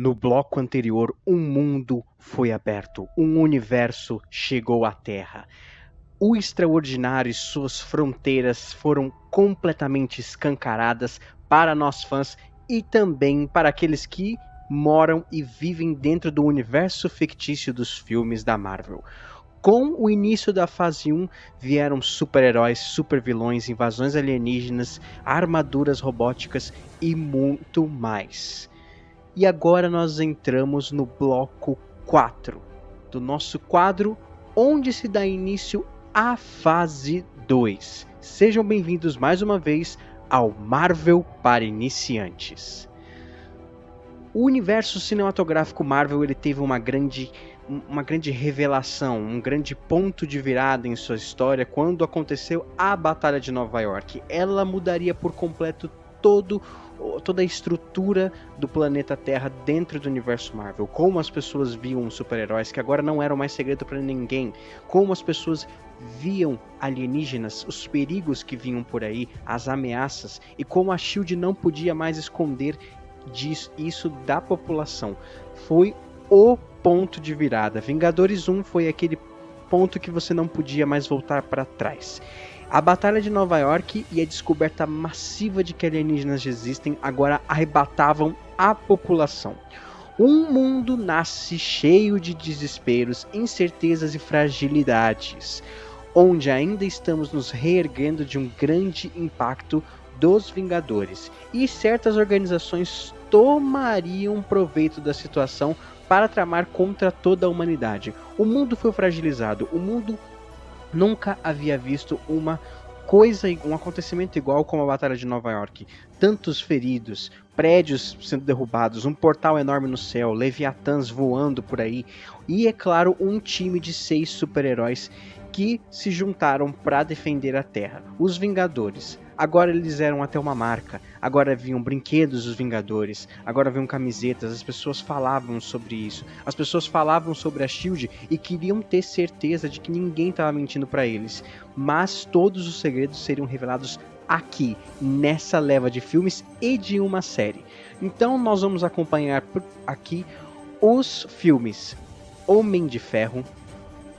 No bloco anterior, um mundo foi aberto, um universo chegou à Terra. O extraordinário e suas fronteiras foram completamente escancaradas para nós fãs e também para aqueles que moram e vivem dentro do universo fictício dos filmes da Marvel. Com o início da fase 1, vieram super-heróis, super-vilões, invasões alienígenas, armaduras robóticas e muito mais. E agora nós entramos no bloco 4 do nosso quadro, onde se dá início à fase 2. Sejam bem-vindos mais uma vez ao Marvel para iniciantes. O universo cinematográfico Marvel ele teve uma grande revelação, um grande ponto de virada em sua história quando aconteceu a Batalha de Nova York. Ela mudaria por completo toda a estrutura do planeta Terra dentro do universo Marvel, como as pessoas viam os super-heróis, que agora não eram mais segredo para ninguém, como as pessoas viam alienígenas, os perigos que vinham por aí, as ameaças, e como a SHIELD não podia mais esconder isso da população. Foi o ponto de virada. Vingadores 1 foi aquele ponto que você não podia mais voltar para trás. A Batalha de Nova York e a descoberta massiva de que alienígenas existem agora arrebatavam a população. Um mundo nasce cheio de desesperos, incertezas e fragilidades, onde ainda estamos nos reerguendo de um grande impacto dos Vingadores, e certas organizações tomariam proveito da situação para tramar contra toda a humanidade. O mundo foi fragilizado, o mundo nunca havia visto um acontecimento igual como a Batalha de Nova York. Tantos feridos, prédios sendo derrubados, um portal enorme no céu, leviatãs voando por aí, e é claro, um time de 6 super-heróis que se juntaram para defender a Terra. Os Vingadores. Agora eles eram até uma marca, agora vinham brinquedos dos Vingadores, agora vinham camisetas, as pessoas falavam sobre isso, as pessoas falavam sobre a SHIELD e queriam ter certeza de que ninguém estava mentindo para eles, mas todos os segredos seriam revelados aqui, nessa leva de filmes e de uma série. Então nós vamos acompanhar aqui os filmes Homem de Ferro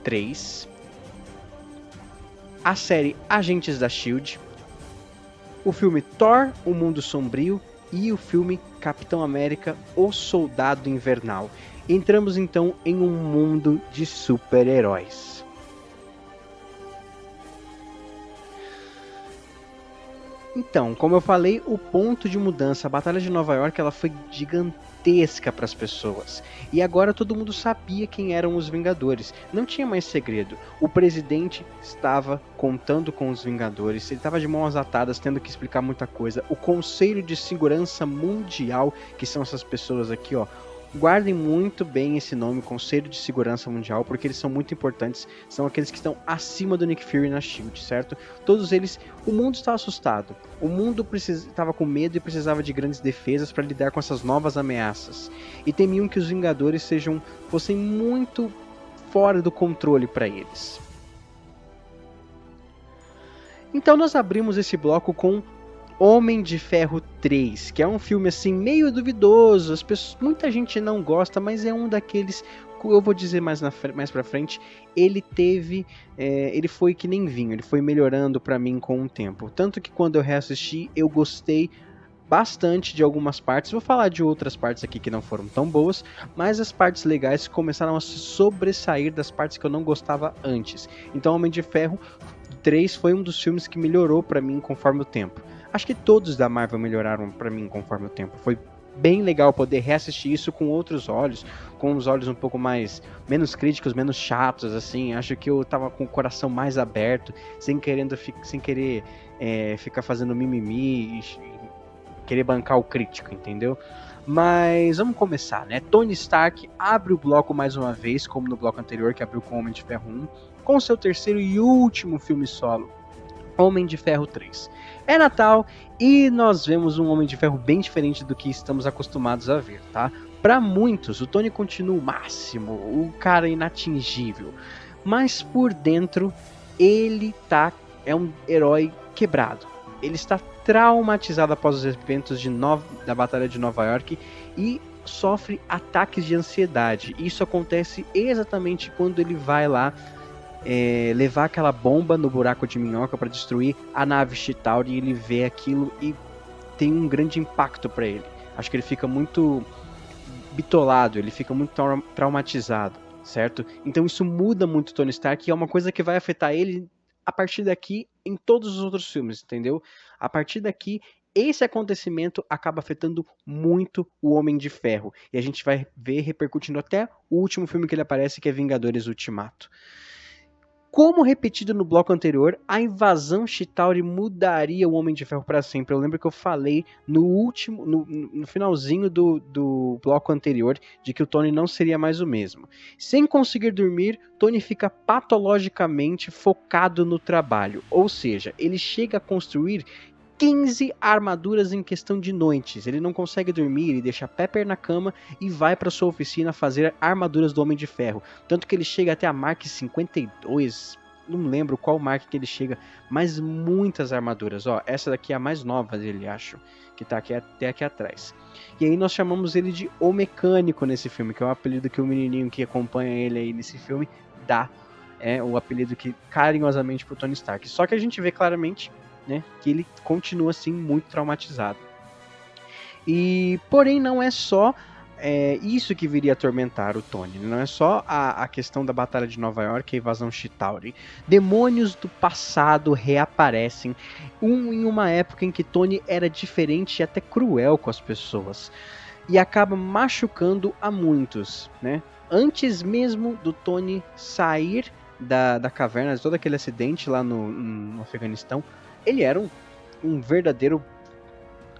3, a série Agentes da SHIELD, o filme Thor, O Mundo Sombrio e o filme Capitão América, O Soldado Invernal. Entramos então em um mundo de super-heróis. Então, como eu falei, o ponto de mudança, a Batalha de Nova York, ela foi gigantesca para as pessoas. E agora todo mundo sabia quem eram os Vingadores. Não tinha mais segredo. O presidente estava contando com os Vingadores. Ele estava de mãos atadas, tendo que explicar muita coisa. O Conselho de Segurança Mundial, que são essas pessoas aqui, ó. Guardem muito bem esse nome, Conselho de Segurança Mundial, porque eles são muito importantes, são aqueles que estão acima do Nick Fury na SHIELD, certo? Todos eles, o mundo está assustado, o mundo estava com medo e precisava de grandes defesas para lidar com essas novas ameaças, e temiam que os Vingadores fossem muito fora do controle para eles. Então nós abrimos esse bloco com Homem de Ferro 3, que é um filme assim meio duvidoso, muita gente não gosta, mas é um daqueles, eu vou dizer mais pra frente, ele foi que nem vinho, ele foi melhorando pra mim com o tempo, tanto que quando eu reassisti eu gostei bastante de algumas partes, vou falar de outras partes aqui que não foram tão boas, mas as partes legais começaram a se sobressair das partes que eu não gostava antes. Então Homem de Ferro 3 foi um dos filmes que melhorou pra mim conforme o tempo. Acho que todos da Marvel melhoraram pra mim conforme o tempo. Foi bem legal poder reassistir isso com outros olhos, com os olhos um pouco menos críticos, menos chatos, assim. Acho que eu tava com o coração mais aberto, sem querer ficar fazendo mimimi e querer bancar o crítico, entendeu? Mas vamos começar, né? Tony Stark abre o bloco mais uma vez, como no bloco anterior, que abriu com Homem de Ferro 1, com seu terceiro e último filme solo, Homem de Ferro 3. É Natal e nós vemos um Homem de Ferro bem diferente do que estamos acostumados a ver, tá? Para muitos, o Tony continua o máximo, o cara inatingível, mas por dentro ele é um herói quebrado. Ele está traumatizado após os eventos da Batalha de Nova York e sofre ataques de ansiedade. Isso acontece exatamente quando ele vai lá levar aquela bomba no buraco de minhoca para destruir a nave Chitauri, e ele vê aquilo e tem um grande impacto para ele. Acho que ele fica muito bitolado, ele fica muito traumatizado, certo? Então isso muda muito o Tony Stark, e é uma coisa que vai afetar ele a partir daqui em todos os outros filmes, entendeu? A partir daqui, esse acontecimento acaba afetando muito o Homem de Ferro, e a gente vai ver repercutindo até o último filme que ele aparece, que é Vingadores Ultimato. Como repetido no bloco anterior, a invasão Chitauri mudaria o Homem de Ferro para sempre. Eu lembro que eu falei no finalzinho do bloco anterior, de que o Tony não seria mais o mesmo. Sem conseguir dormir, Tony fica patologicamente focado no trabalho. Ou seja, ele chega a construir 15 armaduras em questão de noites. Ele não consegue dormir, ele deixa Pepper na cama e vai para sua oficina fazer armaduras do Homem de Ferro. Tanto que ele chega até a Mark 52, não lembro qual Mark que ele chega, mas muitas armaduras. Ó, essa daqui é a mais nova dele, acho, que tá até aqui atrás. E aí nós chamamos ele de O Mecânico nesse filme, que é o apelido que o menininho que acompanha ele aí nesse filme dá. É o apelido que carinhosamente pro Tony Stark. Só que a gente vê claramente, né, que ele continua assim muito traumatizado. E porém não é só isso que viria a atormentar o Tony. Não é só a questão da Batalha de Nova York e a invasão Chitauri. Demônios do passado reaparecem em uma época em que Tony era diferente e até cruel com as pessoas, e acaba machucando a muitos, né? Antes mesmo do Tony sair da caverna, de todo aquele acidente lá no Afeganistão, ele era um verdadeiro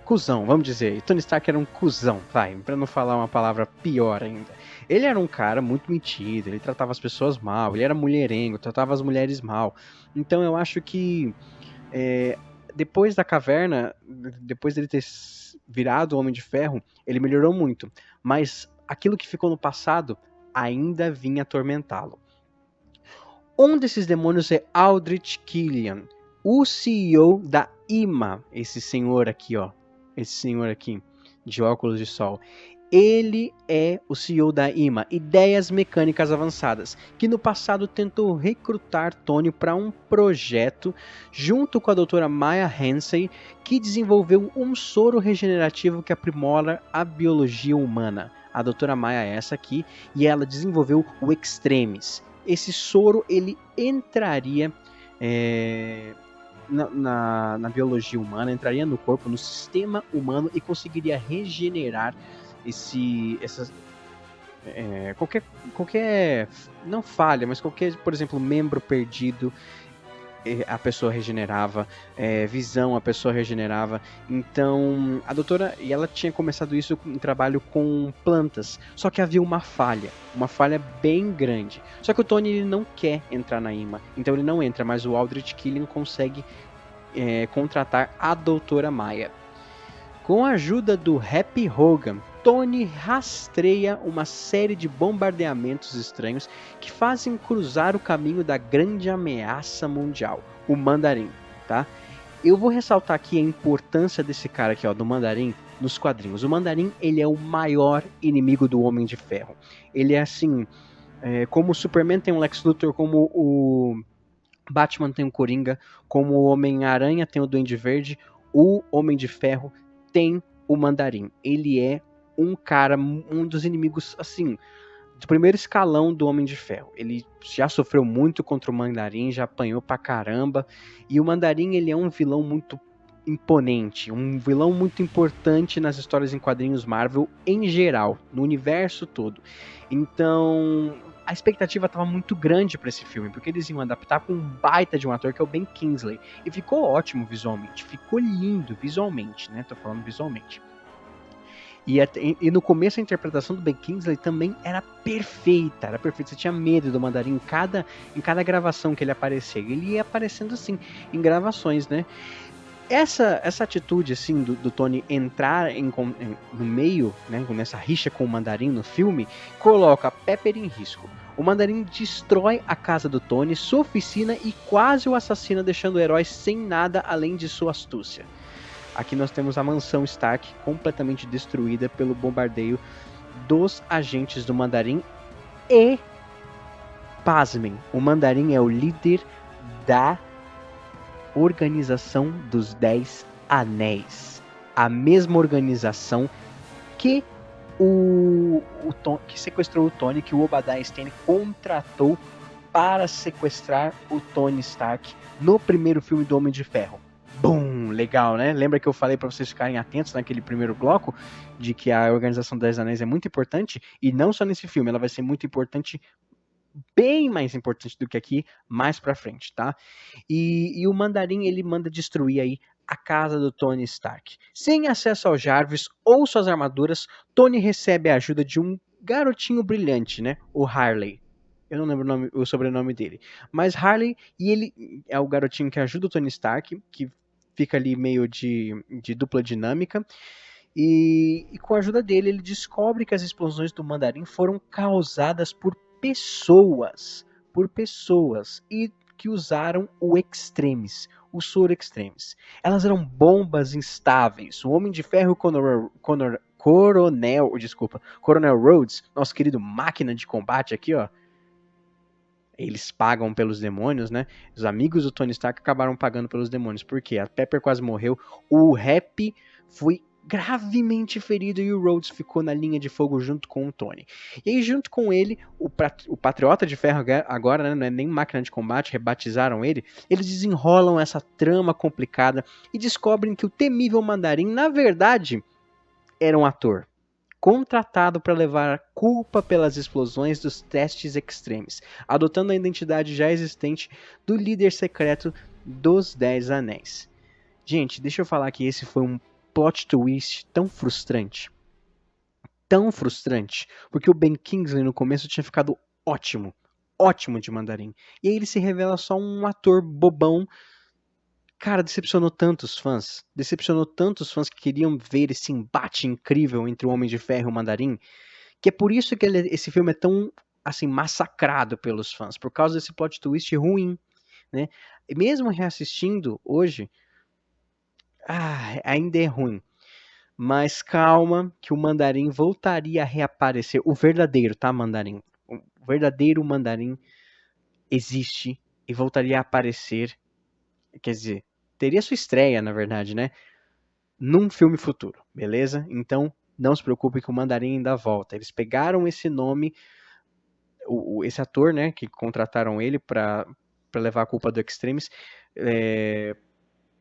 cuzão, vamos dizer. Tony Stark era um cuzão, pra não falar uma palavra pior ainda. Ele era um cara muito metido, ele tratava as pessoas mal, ele era mulherengo, tratava as mulheres mal. Então eu acho que depois da caverna, depois dele ter virado o Homem de Ferro, ele melhorou muito. Mas aquilo que ficou no passado ainda vinha atormentá-lo. Um desses demônios é Aldrich Killian, o CEO da IMA, esse senhor aqui, de óculos de sol. Ele é o CEO da IMA, Ideias Mecânicas Avançadas, que no passado tentou recrutar Tony para um projeto junto com a doutora Maya Hansen, que desenvolveu um soro regenerativo que aprimora a biologia humana. A doutora Maya é essa aqui, e ela desenvolveu o Extremis. Esse soro ele entraria na biologia humana, entraria no corpo, no sistema humano, e conseguiria regenerar qualquer não falha, mas qualquer, por exemplo, membro perdido, a pessoa regenerava, visão, a pessoa regenerava. Então a doutora, e ela tinha começado isso em trabalho com plantas, só que havia uma falha bem grande. Só que o Tony ele não quer entrar na IMA, então ele não entra, mas o Aldrich Killian consegue contratar a doutora Maya. Com a ajuda do Happy Hogan, Tony rastreia uma série de bombardeamentos estranhos que fazem cruzar o caminho da grande ameaça mundial, o Mandarim, tá? Eu vou ressaltar aqui a importância desse cara aqui, ó, do Mandarim, nos quadrinhos. O Mandarim, ele é o maior inimigo do Homem de Ferro. Ele é assim, como o Superman tem o Lex Luthor, como o Batman tem o Coringa, como o Homem-Aranha tem o Duende Verde, o Homem de Ferro tem o Mandarim. Ele é um dos inimigos, assim, do primeiro escalão do Homem de Ferro. Ele já sofreu muito contra o Mandarim, já apanhou pra caramba, e o Mandarim, ele é um vilão muito imponente, um vilão muito importante nas histórias em quadrinhos Marvel em geral, no universo todo. Então a expectativa estava muito grande para esse filme, porque eles iam adaptar com um baita de um ator que é o Ben Kingsley, e ficou ótimo visualmente, ficou lindo visualmente, né? Tô falando visualmente. E no começo a interpretação do Ben Kingsley também era perfeita, você tinha medo do Mandarim em cada gravação que ele aparecia. Ele ia aparecendo assim, em gravações, né? Essa atitude assim do Tony entrar no meio, né, nessa rixa com o Mandarim no filme, coloca Pepper em risco. O Mandarim destrói a casa do Tony, sua oficina, e quase o assassina, deixando o herói sem nada além de sua astúcia. Aqui nós temos a mansão Stark completamente destruída pelo bombardeio dos agentes do Mandarim e, pasmem, o Mandarim é o líder da Organização dos 10 Anéis. A mesma organização que que sequestrou o Tony, que o Obadiah Stane contratou para sequestrar o Tony Stark no primeiro filme do Homem de Ferro. Bum, legal, né? Lembra que eu falei para vocês ficarem atentos naquele primeiro bloco de que a Organização dos 10 Anéis é muito importante, e não só nesse filme, ela vai ser muito importante, bem mais importante do que aqui, mais pra frente, tá? E o Mandarim, ele manda destruir aí a casa do Tony Stark. Sem acesso ao Jarvis ou suas armaduras, Tony recebe a ajuda de um garotinho brilhante, né? O Harley. Eu não lembro o sobrenome dele. Mas Harley, e ele é o garotinho que ajuda o Tony Stark, que fica ali meio de dupla dinâmica. E com a ajuda dele, ele descobre que as explosões do Mandarim foram causadas por pessoas. E que usaram o Extremis, o soro Extremis. Elas eram bombas instáveis. O Homem de Ferro Coronel Rhodes, nosso querido máquina de combate aqui, ó. Eles pagam pelos demônios, né? Os amigos do Tony Stark acabaram pagando pelos demônios. Por quê? A Pepper quase morreu. O Happy foi gravemente ferido e o Rhodes ficou na linha de fogo junto com o Tony. E aí, junto com ele, o Patriota de Ferro agora, né, não é nem máquina de combate, rebatizaram ele. Eles desenrolam essa trama complicada e descobrem que o temível Mandarim, na verdade, era um ator contratado para levar a culpa pelas explosões dos testes extremes, adotando a identidade já existente do líder secreto dos 10 Anéis. Gente, deixa eu falar que esse foi um plot twist tão frustrante, porque o Ben Kingsley no começo tinha ficado ótimo de Mandarim, e aí ele se revela só um ator bobão. Cara, decepcionou tantos fãs que queriam ver esse embate incrível entre o Homem de Ferro e o Mandarim, que é por isso que esse filme é tão, assim, massacrado pelos fãs, por causa desse plot twist ruim, né? E mesmo reassistindo hoje, ainda é ruim. Mas calma, que o Mandarim voltaria a reaparecer. O verdadeiro, tá, Mandarim? O verdadeiro Mandarim existe e voltaria a aparecer. Quer dizer, teria sua estreia, na verdade, né? Num filme futuro, beleza? Então, não se preocupe que o Mandarim ainda volta. Eles pegaram esse nome, esse ator, né, que contrataram ele pra levar a culpa do Extremis,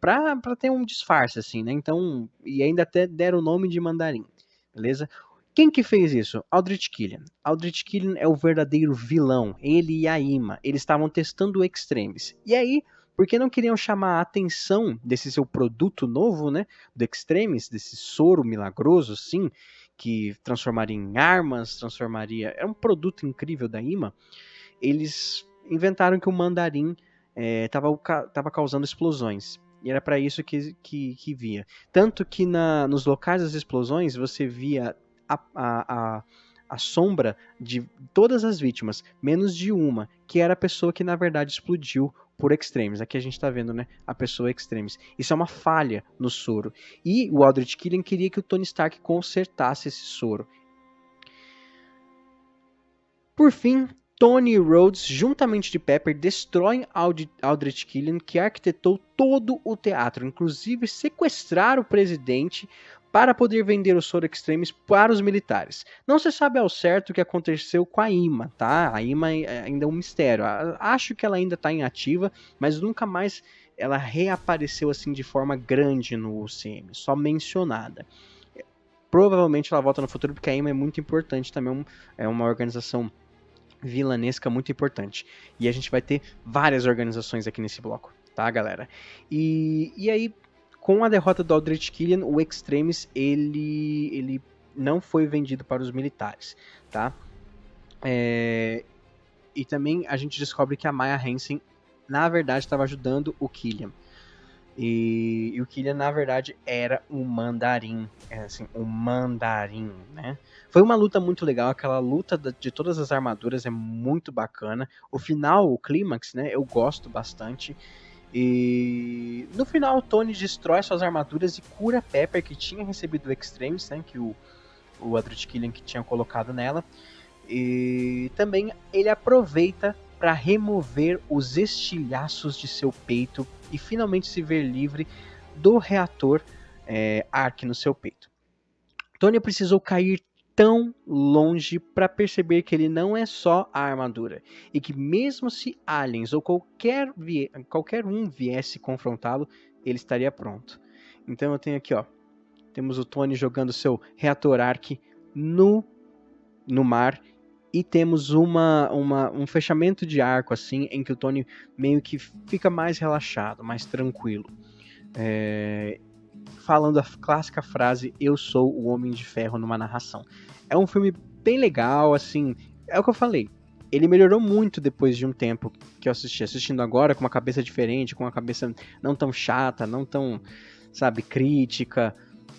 pra ter um disfarce, assim, né? Então, e ainda até deram o nome de Mandarim, beleza? Quem que fez isso? Aldrich Killian. Aldrich Killian é o verdadeiro vilão. Ele e a Ima. Eles estavam testando o Extremis. E aí, porque não queriam chamar a atenção desse seu produto novo, né? Do Extremis, desse soro milagroso, sim, que transformaria em armas, era um produto incrível da Ima. Eles inventaram que o Mandarim estava causando explosões. E era para isso que via. Tanto que nos locais das explosões você via a sombra de todas as vítimas, menos de uma, que era a pessoa que na verdade explodiu por Extremis. Aqui a gente tá vendo, né, a pessoa Extremis. Isso é uma falha no soro. E o Aldrich Killian queria que o Tony Stark consertasse esse soro. Por fim, Tony e Rhodes, juntamente de Pepper, destroem Aldrich Killian, que arquitetou todo o teatro, inclusive sequestrar o presidente para poder vender o soro Extremis para os militares. Não se sabe ao certo o que aconteceu com a Ima, tá? A Ima ainda é um mistério. Acho que ela ainda está inativa, mas nunca mais ela reapareceu assim de forma grande no UCM, só mencionada. Provavelmente ela volta no futuro, porque a Ima é muito importante também, é uma organização vilanesca muito importante. E a gente vai ter várias organizações aqui nesse bloco, tá, galera? E aí, com a derrota do Aldrich Killian, o Extremis, ele não foi vendido para os militares, tá? E também a gente descobre que a Maya Hansen, na verdade, estava ajudando o Killian. E o Killian, na verdade, era um mandarim. Um mandarim, né? Foi uma luta muito legal. Aquela luta de todas as armaduras é muito bacana. O final, o clímax, né? Eu gosto bastante. E no final, o Tony destrói suas armaduras e cura Pepper, que tinha recebido o Extremis, né? Que o o Edward Cullen que tinha colocado nela. E também ele aproveita para remover os estilhaços de seu peito e finalmente se ver livre do reator Ark no seu peito. Tony precisou cair tão longe para perceber que ele não é só a armadura e que mesmo se aliens ou qualquer um viesse confrontá-lo, ele estaria pronto. Então eu tenho aqui, ó, temos o Tony jogando seu reator Ark no mar e temos um fechamento de arco assim em que o Tony meio que fica mais relaxado, mais tranquilo. Falando a clássica frase, eu sou o Homem de Ferro numa narração. É um filme bem legal, assim, é o que eu falei. Ele melhorou muito depois de um tempo que eu assistindo agora com uma cabeça diferente, com uma cabeça não tão chata, não tão, sabe, crítica.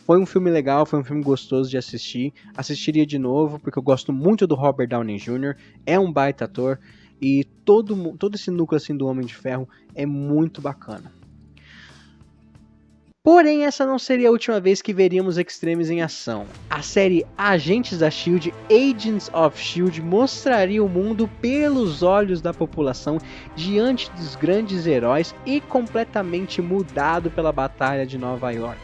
Foi um filme legal, foi um filme gostoso de assistir. Assistiria de novo, porque eu gosto muito do Robert Downey Jr., é um baita ator, e todo esse núcleo assim, do Homem de Ferro é muito bacana. Porém, essa não seria a última vez que veríamos Extremis em ação. A série Agentes da S.H.I.E.L.D., Agents of S.H.I.E.L.D., mostraria o mundo pelos olhos da população diante dos grandes heróis e completamente mudado pela Batalha de Nova York.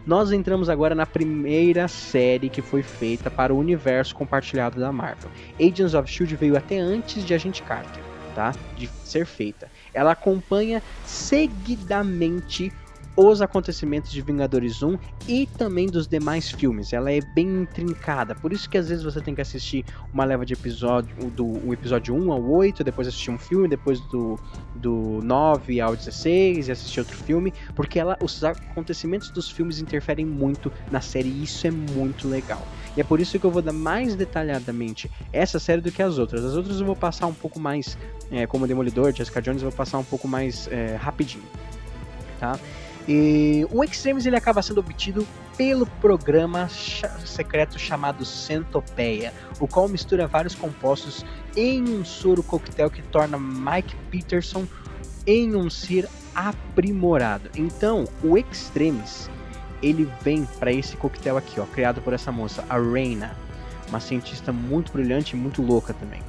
Nós entramos agora na primeira série que foi feita para o universo compartilhado da Marvel. Agents of S.H.I.E.L.D. veio até antes de Agente Carter, tá? De ser feita. Ela acompanha seguidamente os acontecimentos de Vingadores 1 e também dos demais filmes. Ela é bem intrincada, por isso que às vezes você tem que assistir uma leva de episódio, o episódio 1 ao 8, depois assistir um filme, depois do 9 ao 16 e assistir outro filme, porque os acontecimentos dos filmes interferem muito na série e isso é muito legal. E é por isso que eu vou dar mais detalhadamente essa série do que as outras. As outras eu vou passar um pouco mais, como Demolidor, Jessica Jones, eu vou passar um pouco mais rapidinho, tá? E o Extremis ele acaba sendo obtido pelo programa secreto chamado Centopeia, o qual mistura vários compostos em um soro coquetel que torna Mike Peterson em um ser aprimorado. Então, o Extremis ele vem para esse coquetel aqui, ó, criado por essa moça, a Raina, uma cientista muito brilhante e muito louca também.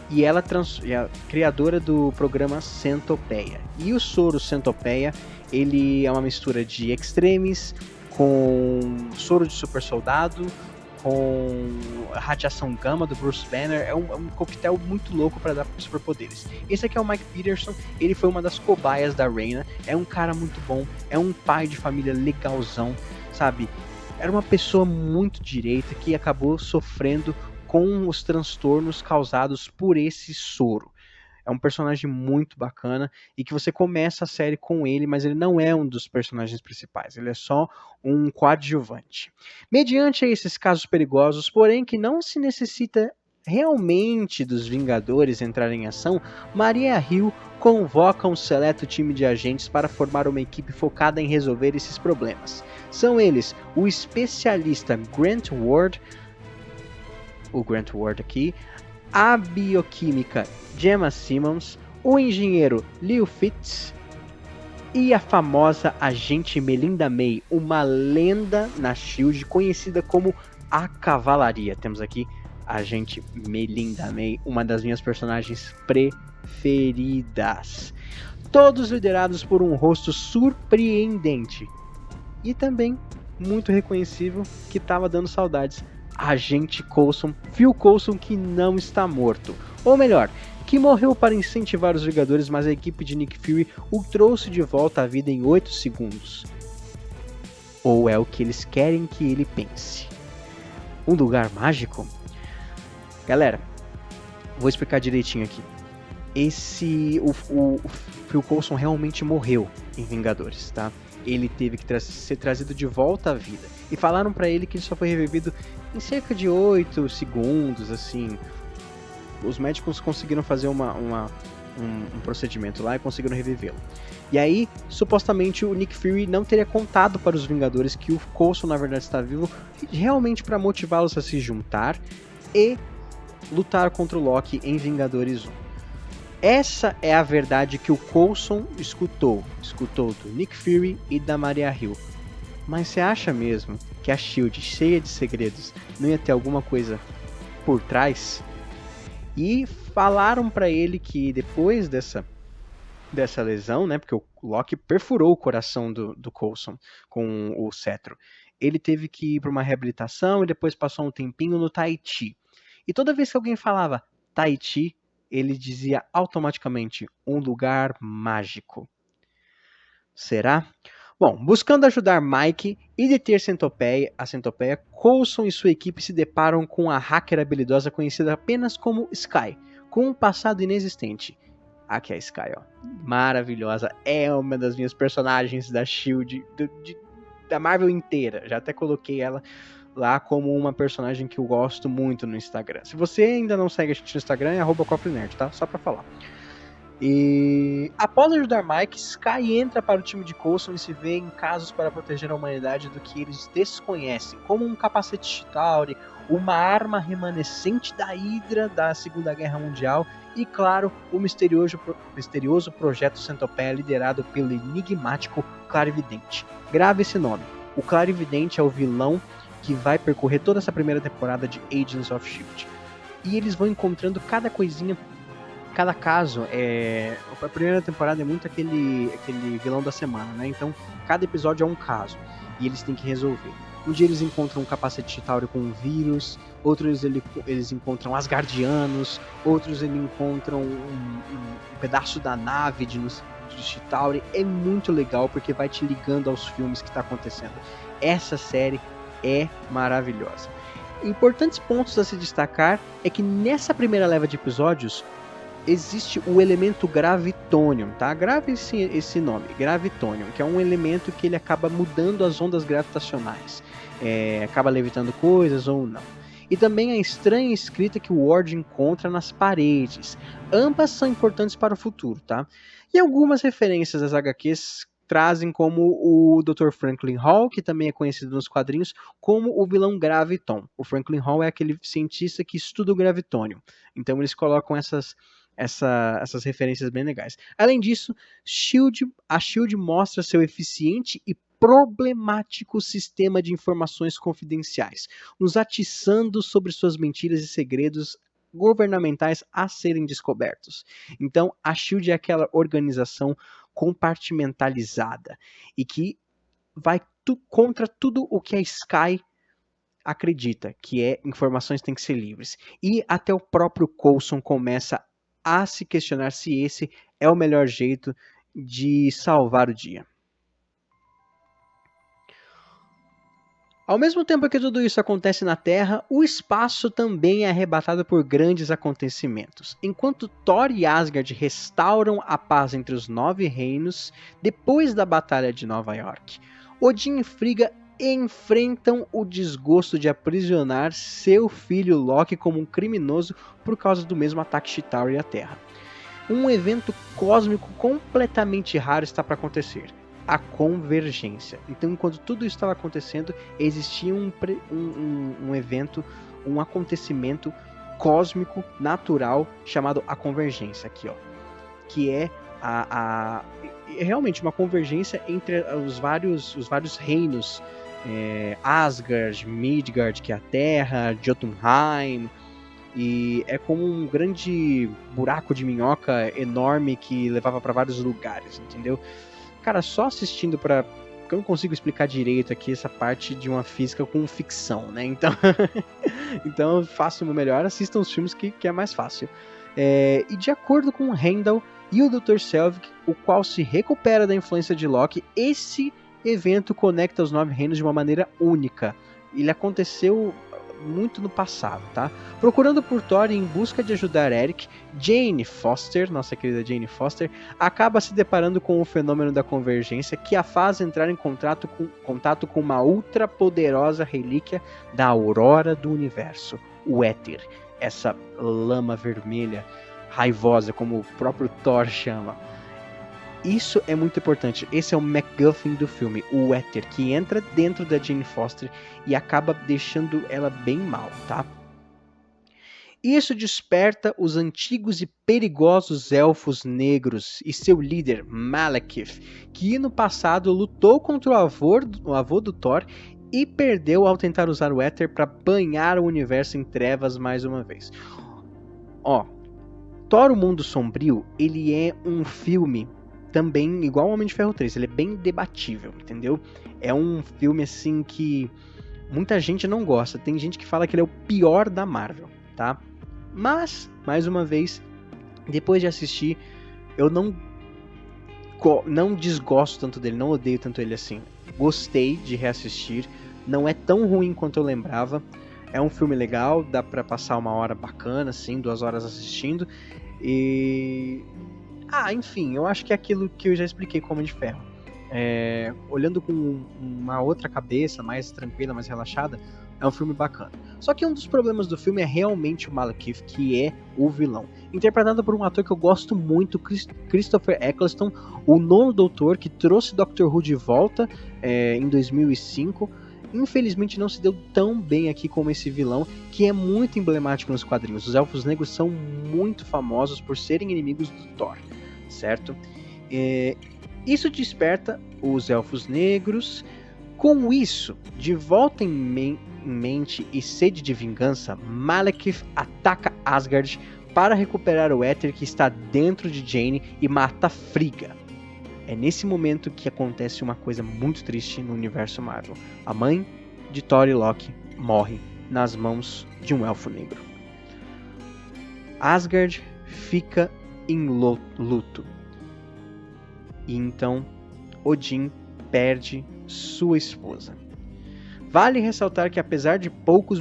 E ela é a criadora do programa Centopeia. E o soro Centopeia, ele é uma mistura de Extremis com soro de super soldado, com radiação gama do Bruce Banner. É um coquetel muito louco para dar superpoderes. Esse aqui é o Mike Peterson, ele foi uma das cobaias da Raina. É um cara muito bom, é um pai de família legalzão, sabe? Era uma pessoa muito direita que acabou sofrendo com os transtornos causados por esse soro. É um personagem muito bacana e que você começa a série com ele, mas ele não é um dos personagens principais, ele é só um coadjuvante. Mediante esses casos perigosos, porém que não se necessita realmente dos Vingadores entrarem em ação, Maria Hill convoca um seleto time de agentes para formar uma equipe focada em resolver esses problemas. São eles o especialista Grant Ward, aqui, a bioquímica Gemma Simmons, o engenheiro Leo Fitz e a famosa agente Melinda May, uma lenda na S.H.I.E.L.D. conhecida como a Cavalaria. Temos aqui a agente Melinda May, uma das minhas personagens preferidas. Todos liderados por um rosto surpreendente e também muito reconhecível que estava dando saudades. Agente Coulson, Phil Coulson, que não está morto. Ou melhor, que morreu para incentivar os Vingadores, mas a equipe de Nick Fury o trouxe de volta à vida em 8 segundos. Ou é o que eles querem que ele pense? Um lugar mágico? Galera, vou explicar direitinho aqui. O Phil Coulson realmente morreu em Vingadores, tá? Ele teve que ser trazido de volta à vida. E falaram pra ele que ele só foi revivido em cerca de 8 segundos, assim. Os médicos conseguiram fazer um procedimento lá e conseguiram revivê-lo. E aí, supostamente, o Nick Fury não teria contado para os Vingadores que o Coulson, na verdade, está vivo, realmente para motivá-los a se juntar e lutar contra o Loki em Vingadores 1. Essa é a verdade que o Coulson escutou do Nick Fury e da Maria Hill. Mas você acha mesmo que a SHIELD, cheia de segredos, não ia ter alguma coisa por trás? E falaram pra ele que depois dessa lesão, né, porque o Loki perfurou o coração do Coulson com o cetro, ele teve que ir para uma reabilitação e depois passou um tempinho no Tahiti. E toda vez que alguém falava Tahiti, ele dizia automaticamente um lugar mágico. Será? Bom, buscando ajudar Mike e deter a centopeia, Coulson e sua equipe se deparam com a hacker habilidosa conhecida apenas como Skye, com um passado inexistente. Aqui é a Skye, ó. Maravilhosa. É uma das minhas personagens da SHIELD, da Marvel inteira. Já até coloquei ela lá como uma personagem que eu gosto muito no Instagram. Se você ainda não segue a gente no Instagram, é @cofrenerd, tá? Só pra falar. E após ajudar Mike, Skye entra para o time de Coulson e se vê em casos para proteger a humanidade do que eles desconhecem, como um capacete Chitauri, uma arma remanescente da Hydra da Segunda Guerra Mundial e, claro, o misterioso projeto Centopeia liderado pelo enigmático Clarividente. Grave esse nome. O Clarividente é o vilão que vai percorrer toda essa primeira temporada de Agents of S.H.I.E.L.D. E eles vão encontrando cada coisinha. Cada caso, a primeira temporada é muito aquele vilão da semana, né? Então, cada episódio é um caso e eles têm que resolver. Um dia eles encontram um capacete Chitauri com um vírus, outros eles encontram Asgardianos, outros eles encontram um pedaço da nave de Chitauri. É muito legal porque vai te ligando aos filmes que está acontecendo. Essa série é maravilhosa. Importantes pontos a se destacar é que nessa primeira leva de episódios existe o elemento Gravitonium, tá? Grave esse nome, Gravitonium, que é um elemento que ele acaba mudando as ondas gravitacionais, acaba levitando coisas ou não. E também a estranha escrita que o Ward encontra nas paredes. Ambas são importantes para o futuro, tá? E algumas referências das HQs trazem como o Dr. Franklin Hall, que também é conhecido nos quadrinhos como o vilão Graviton. O Franklin Hall é aquele cientista que estuda o Gravitonium. Então eles colocam essas referências bem legais. Além disso, a SHIELD mostra seu eficiente e problemático sistema de informações confidenciais, nos atiçando sobre suas mentiras e segredos governamentais a serem descobertos. Então, a SHIELD é aquela organização compartimentalizada e que vai contra tudo o que a Skye acredita, que informações têm que ser livres. E até o próprio Coulson começa a se questionar se esse é o melhor jeito de salvar o dia. Ao mesmo tempo que tudo isso acontece na Terra, o espaço também é arrebatado por grandes acontecimentos. Enquanto Thor e Asgard restauram a paz entre os 9 reinos, depois da Batalha de Nova York, Odin e Frigga enfrentam o desgosto de aprisionar seu filho Loki como um criminoso por causa do mesmo ataque Chitauri à Terra. Um evento cósmico completamente raro está para acontecer. A convergência. Então, enquanto tudo isso estava acontecendo, existia um evento, um acontecimento cósmico natural chamado a convergência aqui, ó, que é realmente uma convergência entre os vários reinos, Asgard, Midgard, que é a Terra, Jotunheim, e é como um grande buraco de minhoca enorme que levava para vários lugares, entendeu? Cara, só assistindo porque eu não consigo explicar direito aqui essa parte de uma física com ficção, né? Então, então faço o meu melhor, assistam os filmes que é mais fácil. E de acordo com Heimdall e o Dr. Selvig, o qual se recupera da influência de Loki, esse evento conecta os 9 reinos de uma maneira única. Ele aconteceu muito no passado, tá? Procurando por Thor e em busca de ajudar Eric, Jane Foster, nossa querida Jane Foster, acaba se deparando com o fenômeno da convergência que a faz entrar em contato com uma ultra poderosa relíquia da aurora do universo, o Éter, essa lama vermelha raivosa, como o próprio Thor chama. Isso é muito importante. Esse é o MacGuffin do filme, o Éter, que entra dentro da Jane Foster e acaba deixando ela bem mal, tá? Isso desperta os antigos e perigosos elfos negros e seu líder, Malekith, que no passado lutou contra o avô do Thor e perdeu ao tentar usar o éter para banhar o universo em trevas mais uma vez. Ó, Thor, o Mundo Sombrio, ele é um filme também igual ao Homem de Ferro 3, ele é bem debatível, entendeu? É um filme assim que muita gente não gosta, tem gente que fala que ele é o pior da Marvel, tá? Mas, mais uma vez, depois de assistir, eu não desgosto tanto dele, não odeio tanto ele assim. Gostei de reassistir, não é tão ruim quanto eu lembrava. É um filme legal, dá pra passar uma hora bacana, assim, 2 horas assistindo. E... enfim, eu acho que é aquilo que eu já expliquei com Homem de Ferro. Olhando com uma outra cabeça, mais tranquila, mais relaxada, é um filme bacana. Só que um dos problemas do filme é realmente o Malekith, que é o vilão. Interpretado por um ator que eu gosto muito, Christopher Eccleston, o nono doutor, que trouxe Doctor Who de volta em 2005. Infelizmente não se deu tão bem aqui como esse vilão, que é muito emblemático nos quadrinhos. Os Elfos Negros são muito famosos por serem inimigos do Thor, certo? Isso desperta os Elfos Negros. Com isso, de volta em mente e sede de vingança, Malekith ataca Asgard para recuperar o éter que está dentro de Jane e mata Frigga. É nesse momento que acontece uma coisa muito triste no universo Marvel. A mãe de Thor e Loki morre nas mãos de um elfo negro. Asgard fica em luto. E então Odin perde sua esposa. Vale ressaltar que apesar de pouco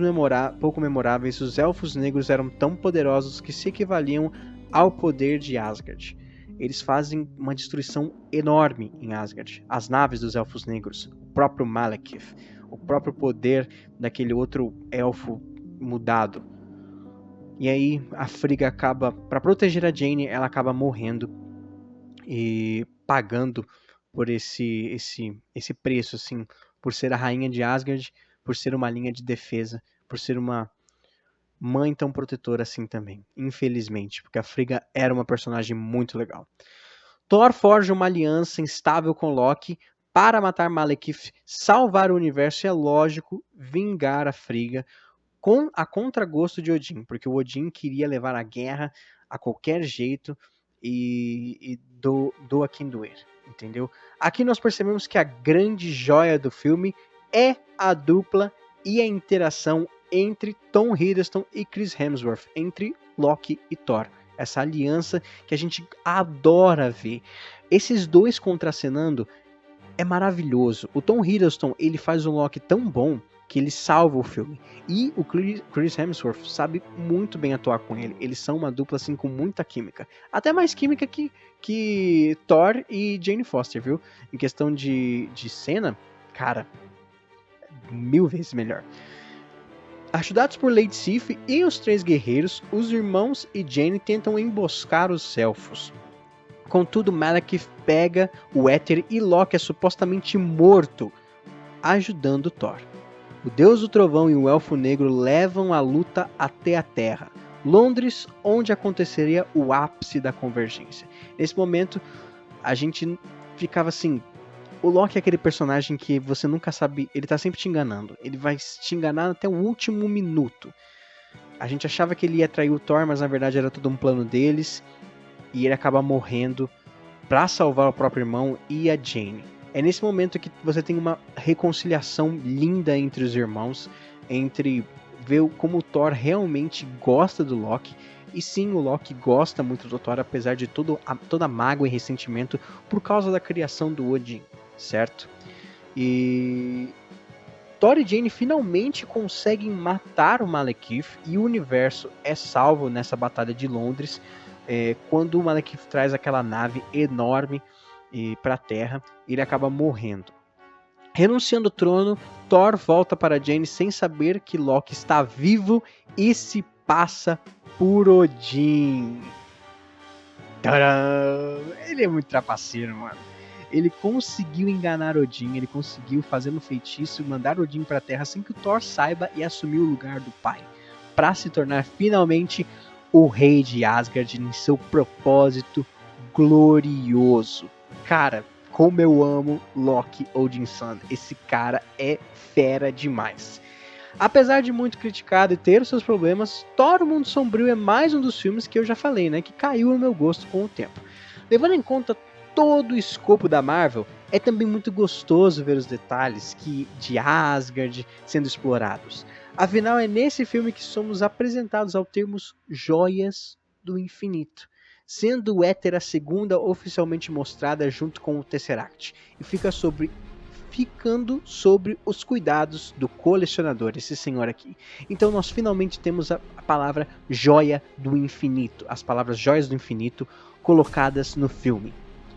memoráveis, os Elfos Negros eram tão poderosos que se equivaliam ao poder de Asgard. Eles fazem uma destruição enorme em Asgard. As naves dos Elfos Negros, o próprio Malekith, o próprio poder daquele outro elfo mudado. E aí a Frigga acaba, para proteger a Jane, ela acaba morrendo e pagando por esse preço, assim, por ser a rainha de Asgard, por ser uma linha de defesa, por ser uma mãe tão protetora assim também, infelizmente, porque a Frigga era uma personagem muito legal. Thor forja uma aliança instável com Loki para matar Malekith, salvar o universo e, é lógico, vingar a Frigga a contragosto de Odin, porque o Odin queria levar a guerra a qualquer jeito e doa quem doer, entendeu? Aqui nós percebemos que a grande joia do filme é a dupla e a interação entre Tom Hiddleston e Chris Hemsworth, entre Loki e Thor. Essa aliança que a gente adora ver. Esses dois contracenando é maravilhoso. O Tom Hiddleston, ele faz um Loki tão bom que ele salva o filme. E o Chris Hemsworth sabe muito bem atuar com ele. Eles são uma dupla assim com muita química. Até mais química que Thor e Jane Foster, viu? Em questão de cena, cara, 1000 vezes melhor. Ajudados por Lady Sif e os 3 guerreiros, os irmãos e Jane tentam emboscar os elfos. Contudo, Malekith pega o éter e Loki é supostamente morto, ajudando Thor. O Deus do Trovão e o Elfo Negro levam a luta até a Terra, Londres, onde aconteceria o ápice da convergência. Nesse momento, a gente ficava assim... O Loki é aquele personagem que você nunca sabe, ele tá sempre te enganando. Ele vai te enganar até o último minuto. A gente achava que ele ia trair o Thor, mas na verdade era todo um plano deles. E ele acaba morrendo pra salvar o próprio irmão e a Jane. É nesse momento que você tem uma reconciliação linda entre os irmãos. Entre ver como o Thor realmente gosta do Loki. E sim, o Loki gosta muito do Thor, apesar de toda a mágoa e ressentimento por causa da criação do Odin. Certo? E Thor e Jane finalmente conseguem matar o Malekith e o universo é salvo nessa batalha de Londres, quando o Malekith traz aquela nave enorme para a Terra, ele acaba morrendo. Renunciando ao trono, Thor volta para Jane sem saber que Loki está vivo e se passa por Odin. Tcharam! Ele é muito trapaceiro, mano. Ele conseguiu enganar Odin, ele conseguiu fazer um feitiço, mandar Odin para a Terra sem que o Thor saiba e assumir o lugar do pai. para se tornar finalmente o rei de Asgard em seu propósito glorioso. Cara, como eu amo Loki Odinson. Esse cara é fera demais. Apesar de muito criticado e ter os seus problemas, Thor: O Mundo Sombrio é mais um dos filmes que eu já falei, né, que caiu no meu gosto com o tempo. Levando em conta todo o escopo da Marvel, é também muito gostoso ver os detalhes de Asgard sendo explorados. Afinal, é nesse filme que somos apresentados ao termos Joias do Infinito, sendo o Éter a segunda oficialmente mostrada junto com o Tesseract, e ficando sobre os cuidados do colecionador, esse senhor aqui. Então nós finalmente temos a palavra Joia do Infinito, as palavras Joias do Infinito colocadas no filme.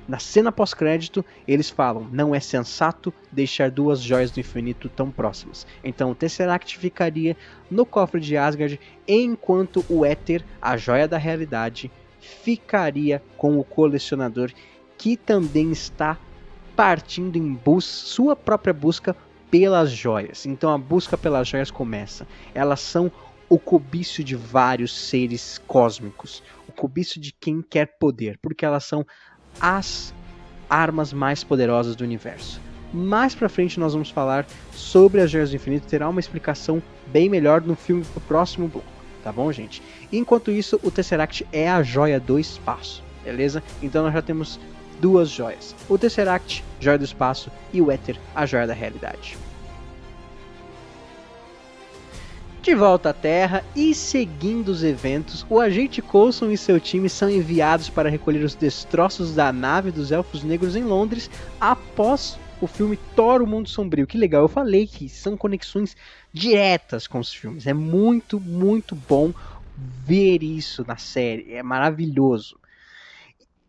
Na cena pós-crédito, eles falam: não é sensato deixar duas joias do infinito tão próximas. Então o Tesseract ficaria no cofre de Asgard, enquanto o Éter, a joia da realidade, ficaria com o colecionador, que também está partindo em sua própria busca pelas joias. Então a busca pelas joias começa. Elas são o cobiço de vários seres cósmicos, o cobiço de quem quer poder, porque elas são as armas mais poderosas do universo. Mais pra frente nós vamos falar sobre as Joias do Infinito, terá uma explicação bem melhor no filme do próximo bloco, tá bom, gente? Enquanto isso, o Tesseract é a joia do espaço, beleza? Então nós já temos duas joias: o Tesseract, joia do espaço, e o Éter, a joia da realidade. De volta à Terra e seguindo os eventos, o agente Coulson e seu time são enviados para recolher os destroços da nave dos Elfos Negros em Londres após o filme Thor: O Mundo Sombrio. Que legal, eu falei que são conexões diretas com os filmes. É muito, muito bom ver isso na série, é maravilhoso.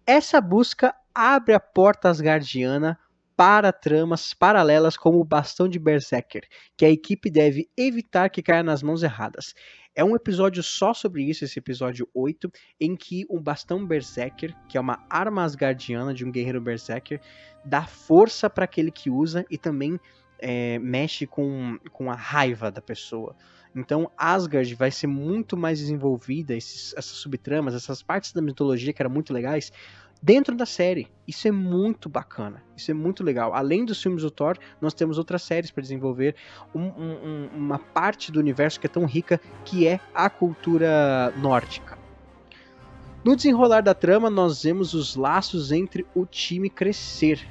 Essa busca abre a porta asgardiana para tramas paralelas como o Bastão de Berserker, que a equipe deve evitar que caia nas mãos erradas. É um episódio só sobre isso, esse episódio 8, em que o Bastão Berserker, que é uma arma asgardiana de um guerreiro Berserker, dá força para aquele que usa e também mexe com a raiva da pessoa. Então Asgard vai ser muito mais desenvolvida, essas subtramas, essas partes da mitologia que eram muito legais, dentro da série. Isso é muito bacana, isso é muito legal. Além dos filmes do Thor, nós temos outras séries para desenvolver uma parte do universo que é tão rica, que é a cultura nórdica. No desenrolar da trama, nós vemos os laços entre o time crescer.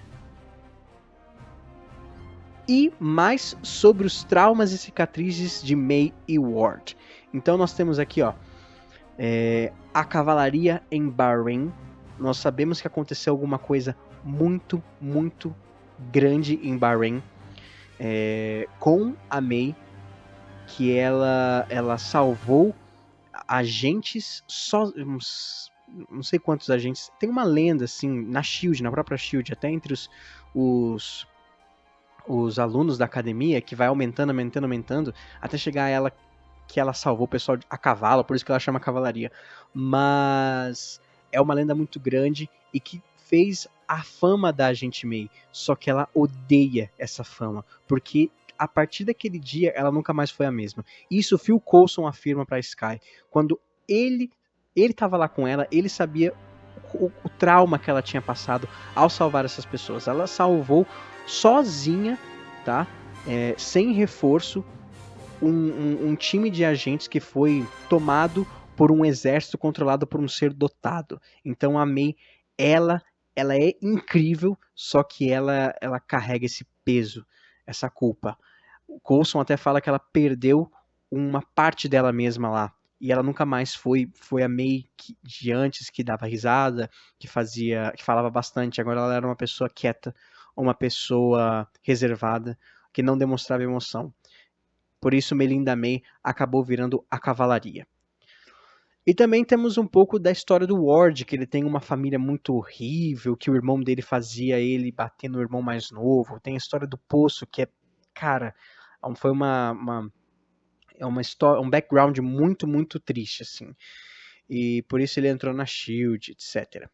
E mais sobre os traumas e cicatrizes de May e Ward. Então nós temos aqui, ó, a cavalaria em Bahrein. Nós sabemos que aconteceu alguma coisa muito, muito grande em Bahrein, com a May, que ela salvou agentes, não sei quantos agentes. Tem uma lenda assim na Shield, na própria Shield, até entre os alunos da academia, que vai aumentando, até chegar a ela, que ela salvou o pessoal a cavalo, por isso que ela chama cavalaria. Mas é uma lenda muito grande e que fez a fama da Agente May, só que ela odeia essa fama, porque a partir daquele dia ela nunca mais foi a mesma. Isso Phil Coulson afirma para Sky. Quando ele estava lá com ela, ele sabia o trauma que ela tinha passado ao salvar essas pessoas. Ela salvou sozinha, tá? Sem reforço, um time de agentes que foi tomado por um exército controlado por um ser dotado. Então a May, ela é incrível, só que ela carrega esse peso, essa culpa. O Coulson até fala que ela perdeu uma parte dela mesma lá. E ela nunca mais foi a May de antes, que dava risada, que falava bastante. Agora ela era uma pessoa quieta, uma pessoa reservada, que não demonstrava emoção. Por isso Melinda May acabou virando a cavalaria. E também temos um pouco da história do Ward, que ele tem uma família muito horrível, que o irmão dele fazia ele bater no irmão mais novo. Tem a história do Poço, que é, cara, foi uma história, um background muito, muito triste, assim. E por isso ele entrou na SHIELD, etc.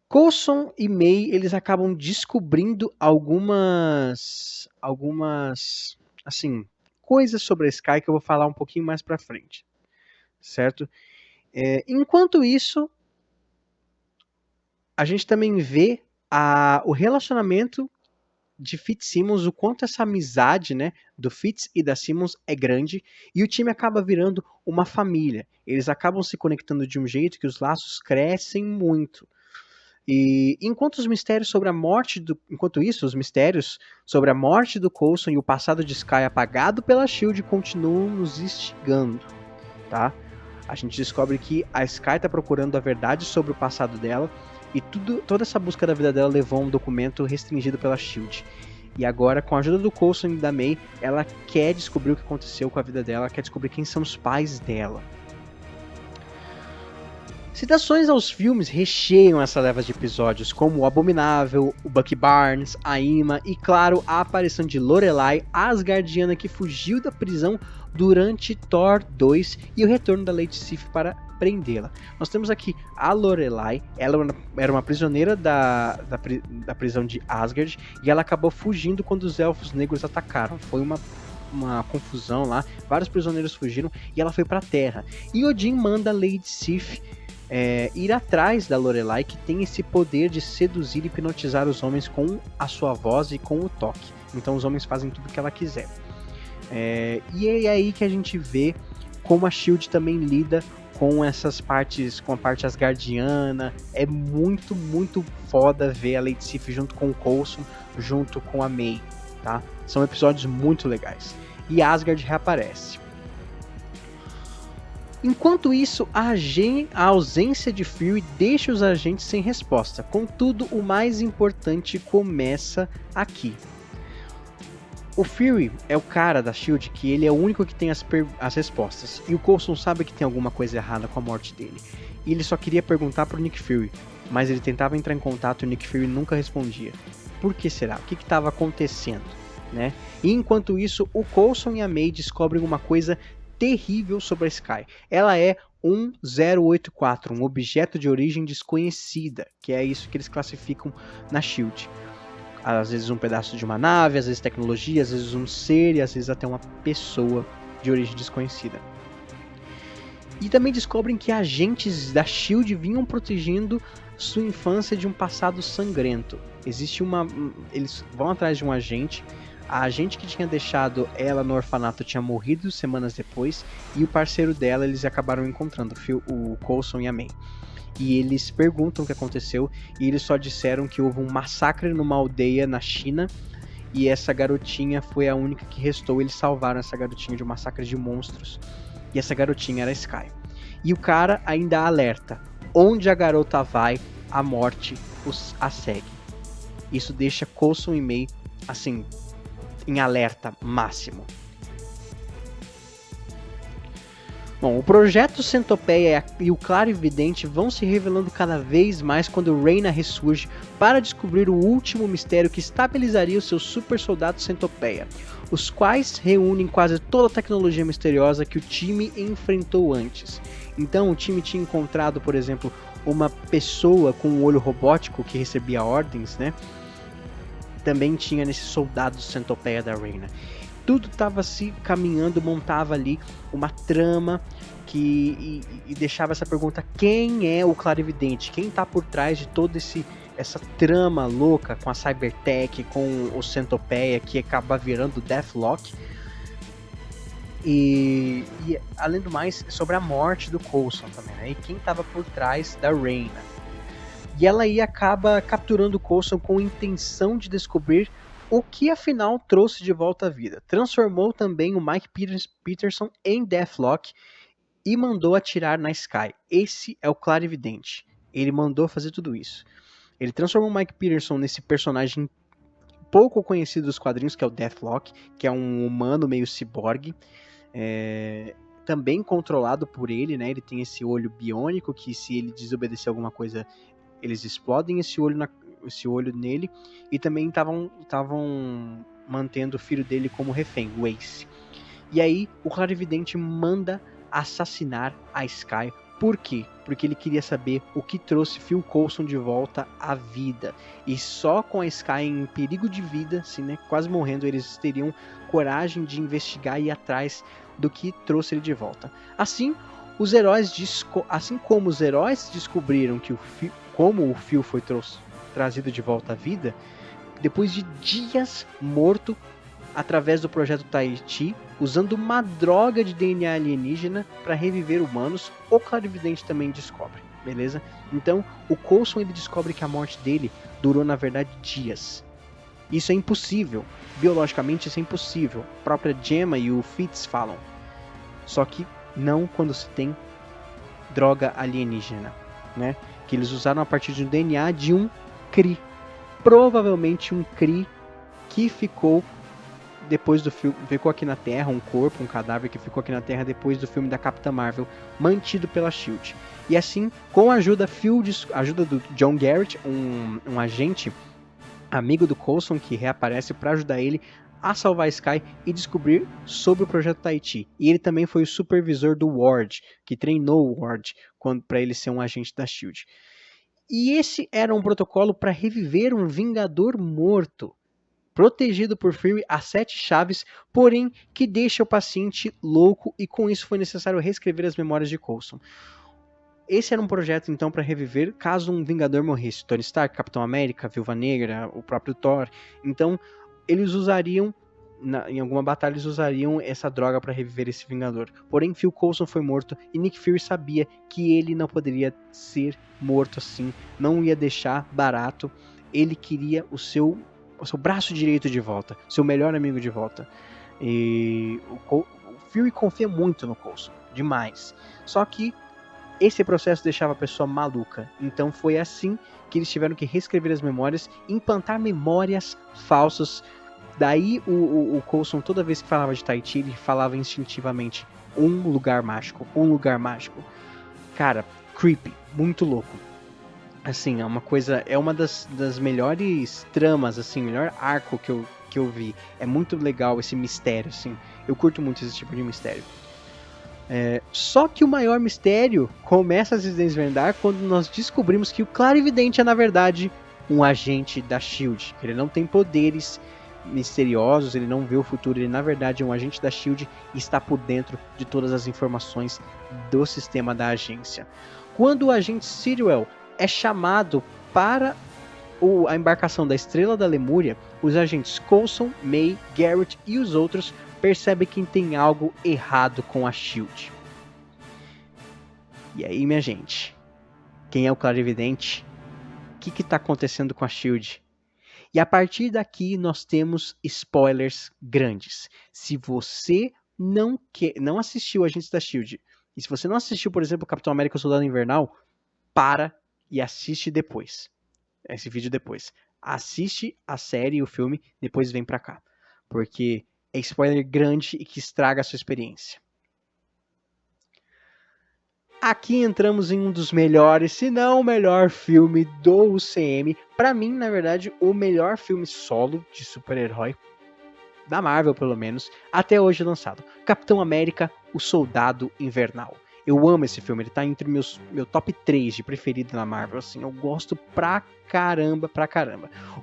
Coulson e May, eles acabam descobrindo algumas, assim, coisas sobre a Sky que eu vou falar um pouquinho mais pra frente, certo? Enquanto isso, a gente também vê o relacionamento de Fitzsimmons, o quanto essa amizade, né, do Fitz e da Simmons é grande, e o time acaba virando uma família. Eles acabam se conectando de um jeito que os laços crescem muito. E enquanto isso, os mistérios sobre a morte do Coulson e o passado de Sky apagado pela SHIELD continuam nos instigando, tá? A gente descobre que a Sky está procurando a verdade sobre o passado dela, e toda essa busca da vida dela levou a um documento restringido pela SHIELD. E agora, com a ajuda do Coulson e da May, ela quer descobrir o que aconteceu com a vida dela, quer descobrir quem são os pais dela. Citações aos filmes recheiam essa leva de episódios, como o Abominável, o Bucky Barnes, a Ima e, claro, a aparição de Lorelai, a Asgardiana que fugiu da prisão durante Thor 2 e o retorno da Lady Sif para prendê-la. Nós temos aqui a Lorelai, ela era uma prisioneira da prisão de Asgard e ela acabou fugindo quando os Elfos Negros atacaram. Foi uma confusão lá, vários prisioneiros fugiram e ela foi para a Terra. E Odin manda Lady Sif ir atrás da Lorelai, que tem esse poder de seduzir e hipnotizar os homens com a sua voz e com o toque. Então os homens fazem tudo o que ela quiser. E é aí que a gente vê como a SHIELD também lida com essas partes, com a parte asgardiana. É muito, muito foda ver a Lady Sif junto com o Coulson, junto com a May, tá? São episódios muito legais. E Asgard reaparece. Enquanto isso, a ausência de Fury deixa os agentes sem resposta. Contudo, o mais importante começa aqui. O Fury é o cara da SHIELD que ele é o único que tem as respostas. E o Coulson sabe que tem alguma coisa errada com a morte dele. E ele só queria perguntar pro Nick Fury. Mas ele tentava entrar em contato e o Nick Fury nunca respondia. Por que será? O que estava acontecendo? Né? E enquanto isso, o Coulson e a May descobrem uma coisa terrível sobre a Sky. Ela é 1084, um objeto de origem desconhecida, que é isso que eles classificam na SHIELD. Às vezes um pedaço de uma nave, às vezes tecnologia, às vezes um ser e às vezes até uma pessoa de origem desconhecida. E também descobrem que agentes da SHIELD vinham protegendo sua infância de um passado sangrento. Eles vão atrás de um agente. A agente que tinha deixado ela no orfanato tinha morrido semanas depois, e o parceiro dela eles acabaram encontrando, o Coulson e a May. E eles perguntam o que aconteceu, e eles só disseram que houve um massacre numa aldeia na China, e essa garotinha foi a única que restou. Eles salvaram essa garotinha de um massacre de monstros, e essa garotinha era a Sky. E o cara ainda alerta: onde a garota vai, a morte a segue. Isso deixa Coulson e May, assim, em alerta máximo. Bom, o projeto Centopeia e o Clarividente vão se revelando cada vez mais quando Reina ressurge para descobrir o último mistério que estabilizaria os seus super soldados Centopeia, os quais reúnem quase toda a tecnologia misteriosa que o time enfrentou antes. Então o time tinha encontrado, por exemplo, uma pessoa com um olho robótico que recebia ordens, né? Também tinha nesses soldados Centopeia da Reina. Tudo estava se caminhando, montava ali uma trama e deixava essa pergunta: quem é o Clarividente? Quem está por trás de toda essa trama louca com a Cybertech, com o Centopeia, que acaba virando Deathlock? E além do mais, sobre a morte do Coulson também, né? E quem estava por trás da Reina. E ela aí acaba capturando o Coulson com a intenção de descobrir o que afinal trouxe de volta à vida. Transformou também o Mike Peterson em Deathlock e mandou atirar na Sky. Esse é o Clarividente. Ele mandou fazer tudo isso. Ele transformou o Mike Peterson nesse personagem pouco conhecido dos quadrinhos, que é o Deathlock, que é um humano meio ciborgue, também controlado por ele, né? Ele tem esse olho biônico que, se ele desobedecer alguma coisa, eles explodem esse olho nele, e também estavam mantendo o filho dele como refém, o Ace. E aí o Clarividente manda assassinar a Sky Por quê? Porque ele queria saber o que trouxe Phil Coulson de volta à vida. E só com a Sky em perigo de vida, assim, né, quase morrendo, eles teriam coragem de investigar e ir atrás do que trouxe ele de volta. Assim como os heróis descobriram que como o Phil foi trazido de volta à vida, depois de dias morto, através do projeto Tahiti, usando uma droga de DNA alienígena para reviver humanos, o Clarividente também descobre, beleza? Então, o Coulson ele descobre que a morte dele durou, na verdade, dias. Isso é impossível. Biologicamente, isso é impossível. A própria Gemma e o Fitz falam. Só que não quando se tem droga alienígena, né? Que eles usaram a partir de um DNA de um Kree. Provavelmente um Kree que ficou depois do filme, ficou aqui na Terra, um corpo, um cadáver que ficou aqui na Terra depois do filme da Capitã Marvel, mantido pela SHIELD. E assim, com a ajuda do John Garrett, um agente amigo do Coulson que reaparece para ajudar ele a salvar Sky e descobrir sobre o projeto Tahiti. E ele também foi o supervisor do Ward, que treinou o Ward para ele ser um agente da SHIELD. E esse era um protocolo para reviver um Vingador morto, protegido por Fury a 7 chaves, porém que deixa o paciente louco, e com isso foi necessário reescrever as memórias de Coulson. Esse era um projeto então para reviver caso um Vingador morresse. Tony Stark, Capitão América, Viúva Negra, o próprio Thor. Então eles usariam, em alguma batalha eles usariam essa droga para reviver esse Vingador. Porém Phil Coulson foi morto e Nick Fury sabia que ele não poderia ser morto assim, não ia deixar barato. Ele queria o seu braço direito de volta, seu melhor amigo de volta. E o Fury confia muito no Coulson, demais. Só que esse processo deixava a pessoa maluca. Então foi assim que eles tiveram que reescrever as memórias, implantar memórias falsas. Daí o Coulson, toda vez que falava de Tahiti, ele falava instintivamente: um lugar mágico, um lugar mágico. Cara, creepy, muito louco. Assim, é uma das melhores tramas, assim, melhor arco que eu vi. É muito legal esse mistério, assim. Eu curto muito esse tipo de mistério. Só que o maior mistério começa a se desvendar quando nós descobrimos que o Clarividente é, na verdade, um agente da SHIELD. Ele não tem poderes misteriosos, ele não vê o futuro, ele, na verdade, é um agente da SHIELD e está por dentro de todas as informações do sistema da agência. Quando o agente Sitwell é chamado para a embarcação da Estrela da Lemúria, os agentes Coulson, May, Garrett e os outros percebem que tem algo errado com a SHIELD. E aí, minha gente, quem é o Clarividente? O que está acontecendo com a SHIELD? E a partir daqui nós temos spoilers grandes. Se você não assistiu Agentes da SHIELD, e se você não assistiu, por exemplo, Capitão América, o Soldado Invernal, para e assiste depois. Esse vídeo depois. Assiste a série e o filme, depois vem pra cá. Porque é spoiler grande e que estraga a sua experiência. Aqui entramos em um dos melhores, se não o melhor filme do UCM. Pra mim, na verdade, o melhor filme solo de super-herói, da Marvel pelo menos, até hoje lançado. Capitão América, o Soldado Invernal. Eu amo esse filme, ele tá entre meu top 3 de preferido na Marvel, assim, eu gosto pra caramba.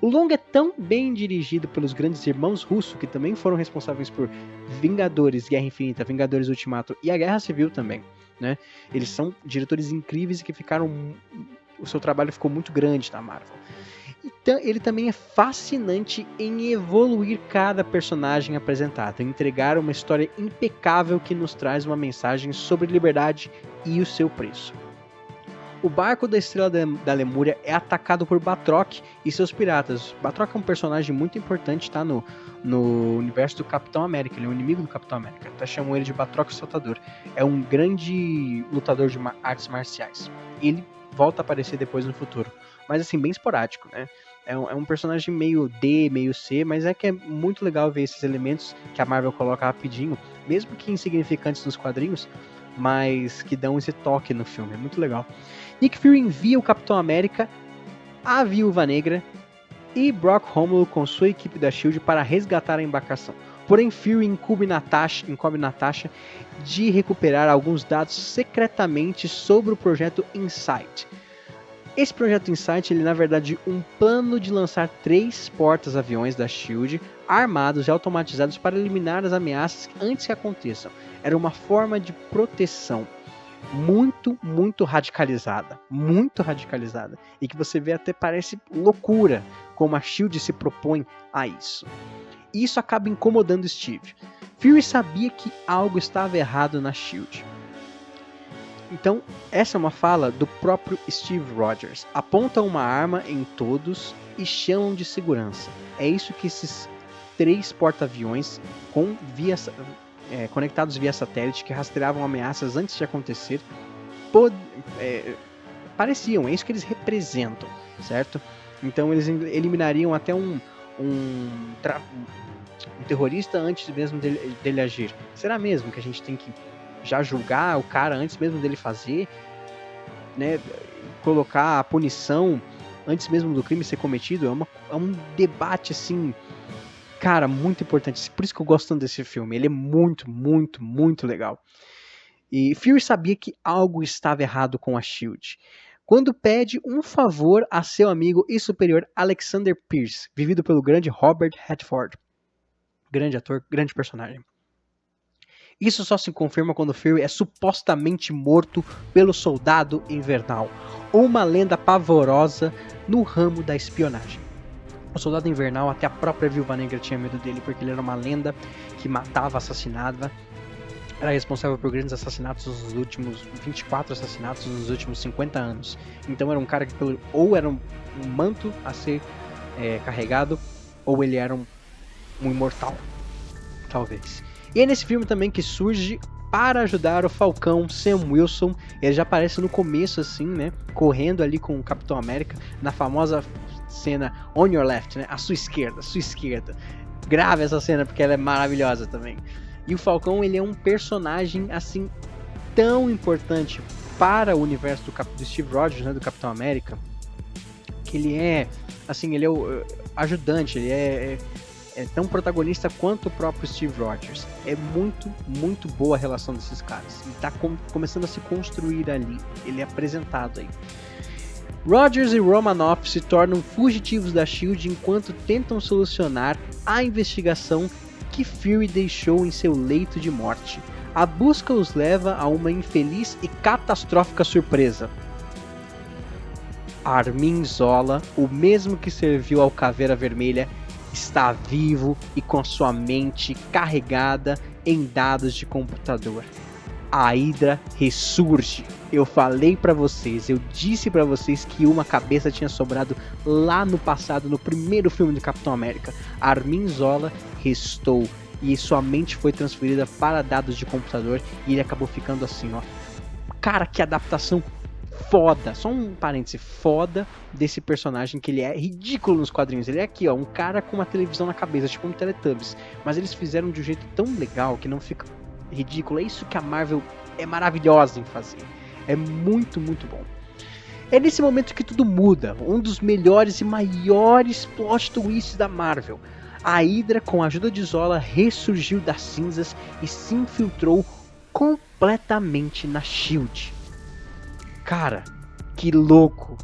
O longa é tão bem dirigido pelos grandes irmãos Russo, que também foram responsáveis por Vingadores, Guerra Infinita, Vingadores Ultimato e a Guerra Civil também, né? Eles são diretores incríveis e que o seu trabalho ficou muito grande na Marvel. Então, ele também é fascinante em evoluir cada personagem apresentado, entregar uma história impecável que nos traz uma mensagem sobre liberdade e o seu preço. O barco da Estrela da Lemúria é atacado por Batroc e seus piratas. Batroc é um personagem muito importante, tá, no universo do Capitão América. Ele é um inimigo do Capitão América. Até chamam ele de Batroc o Saltador. É um grande lutador de artes marciais. Ele volta a aparecer depois no futuro. Mas assim, bem esporádico, né? É um personagem meio D, meio C, mas é que é muito legal ver esses elementos que a Marvel coloca rapidinho, mesmo que insignificantes nos quadrinhos, mas que dão esse toque no filme. É muito legal. Nick Fury envia o Capitão América, a Viúva Negra e Brock Romulo com sua equipe da SHIELD para resgatar a embarcação. Porém, Fury incumbe Natasha de recuperar alguns dados secretamente sobre o projeto Insight. Esse projeto Insight, ele na verdade um plano de lançar 3 portas-aviões da SHIELD armados e automatizados para eliminar as ameaças antes que aconteçam. Era uma forma de proteção muito radicalizada, e que você vê até parece loucura como a SHIELD se propõe a isso. E isso acaba incomodando Steve. Fury sabia que algo estava errado na SHIELD. Então, essa é uma fala do próprio Steve Rogers. Aponta uma arma em todos e chamam de segurança. É isso que esses 3 porta-aviões conectados via satélite, que rastreavam ameaças antes de acontecer, pareciam. É isso que eles representam, certo? Então, eles eliminariam até um terrorista antes mesmo dele agir. Será mesmo que a gente tem que já julgar o cara antes mesmo dele fazer, né? Colocar a punição antes mesmo do crime ser cometido? É um debate assim, cara, muito importante. Por isso que eu gosto tanto desse filme. Ele é muito legal. E Fury sabia que algo estava errado com a SHIELD quando pede um favor a seu amigo e superior Alexander Pierce, vivido pelo grande Robert Redford. Grande ator, grande personagem. Isso só se confirma quando Fury é supostamente morto pelo Soldado Invernal, uma lenda pavorosa no ramo da espionagem. O Soldado Invernal, até a própria Viúva Negra tinha medo dele, porque ele era uma lenda que matava, assassinava, era responsável por grandes assassinatos nos últimos 24 assassinatos nos últimos 50 anos. Então era um cara que ou era um manto a ser carregado, ou ele era um imortal, talvez. E é nesse filme também que surge para ajudar o Falcão Sam Wilson. Ele já aparece no começo assim, né, correndo ali com o Capitão América na famosa cena On Your Left, né, a sua esquerda. Grave essa cena porque ela é maravilhosa também. E o Falcão, ele é um personagem assim tão importante para o universo do Steve Rogers, né, do Capitão América, que ele é assim, ele é o ajudante, ele é tão protagonista quanto o próprio Steve Rogers. É muito boa a relação desses caras. E tá começando a se construir ali. Ele é apresentado aí. Rogers e Romanoff se tornam fugitivos da SHIELD enquanto tentam solucionar a investigação que Fury deixou em seu leito de morte. A busca os leva a uma infeliz e catastrófica surpresa. Armin Zola, o mesmo que serviu ao Caveira Vermelha, está vivo e com sua mente carregada em dados de computador. A Hydra ressurge. Eu falei pra vocês, eu disse pra vocês que uma cabeça tinha sobrado lá no passado, no primeiro filme do Capitão América. Armin Zola restou e sua mente foi transferida para dados de computador e ele acabou ficando assim, ó. Cara, que adaptação foda, só um parêntese, foda desse personagem, que ele é ridículo nos quadrinhos. Ele é aqui, ó, um cara com uma televisão na cabeça, tipo um Teletubbies, mas eles fizeram de um jeito tão legal que não fica ridículo. É isso que a Marvel é maravilhosa em fazer. É muito bom. É nesse momento que tudo muda. Um dos melhores e maiores plot twists da Marvel. A Hydra, com a ajuda de Zola, ressurgiu das cinzas e se infiltrou completamente na SHIELD. Cara, que louco!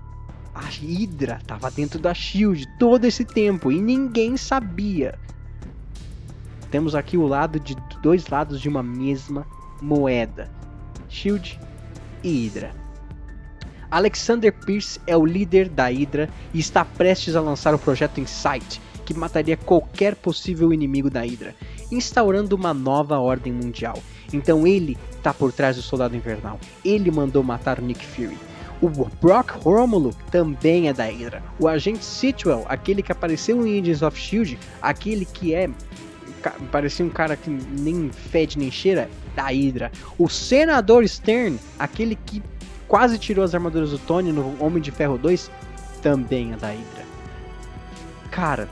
A Hydra estava dentro da SHIELD todo esse tempo e ninguém sabia. Temos aqui o lado de dois lados de uma mesma moeda: SHIELD e Hydra. Alexander Pierce é o líder da Hydra e está prestes a lançar o projeto Insight, que mataria qualquer possível inimigo da Hydra, instaurando uma nova ordem mundial. Então ele está por trás do Soldado Invernal. Ele mandou matar o Nick Fury. O Brock Romulo também é da Hydra. O agente Sitwell, aquele que apareceu em Agents of S.H.I.E.L.D., aquele que parecia um cara que nem fede nem cheira, da Hydra. O Senador Stern, aquele que quase tirou as armaduras do Tony no Homem de Ferro 2, também é da Hydra. Cara,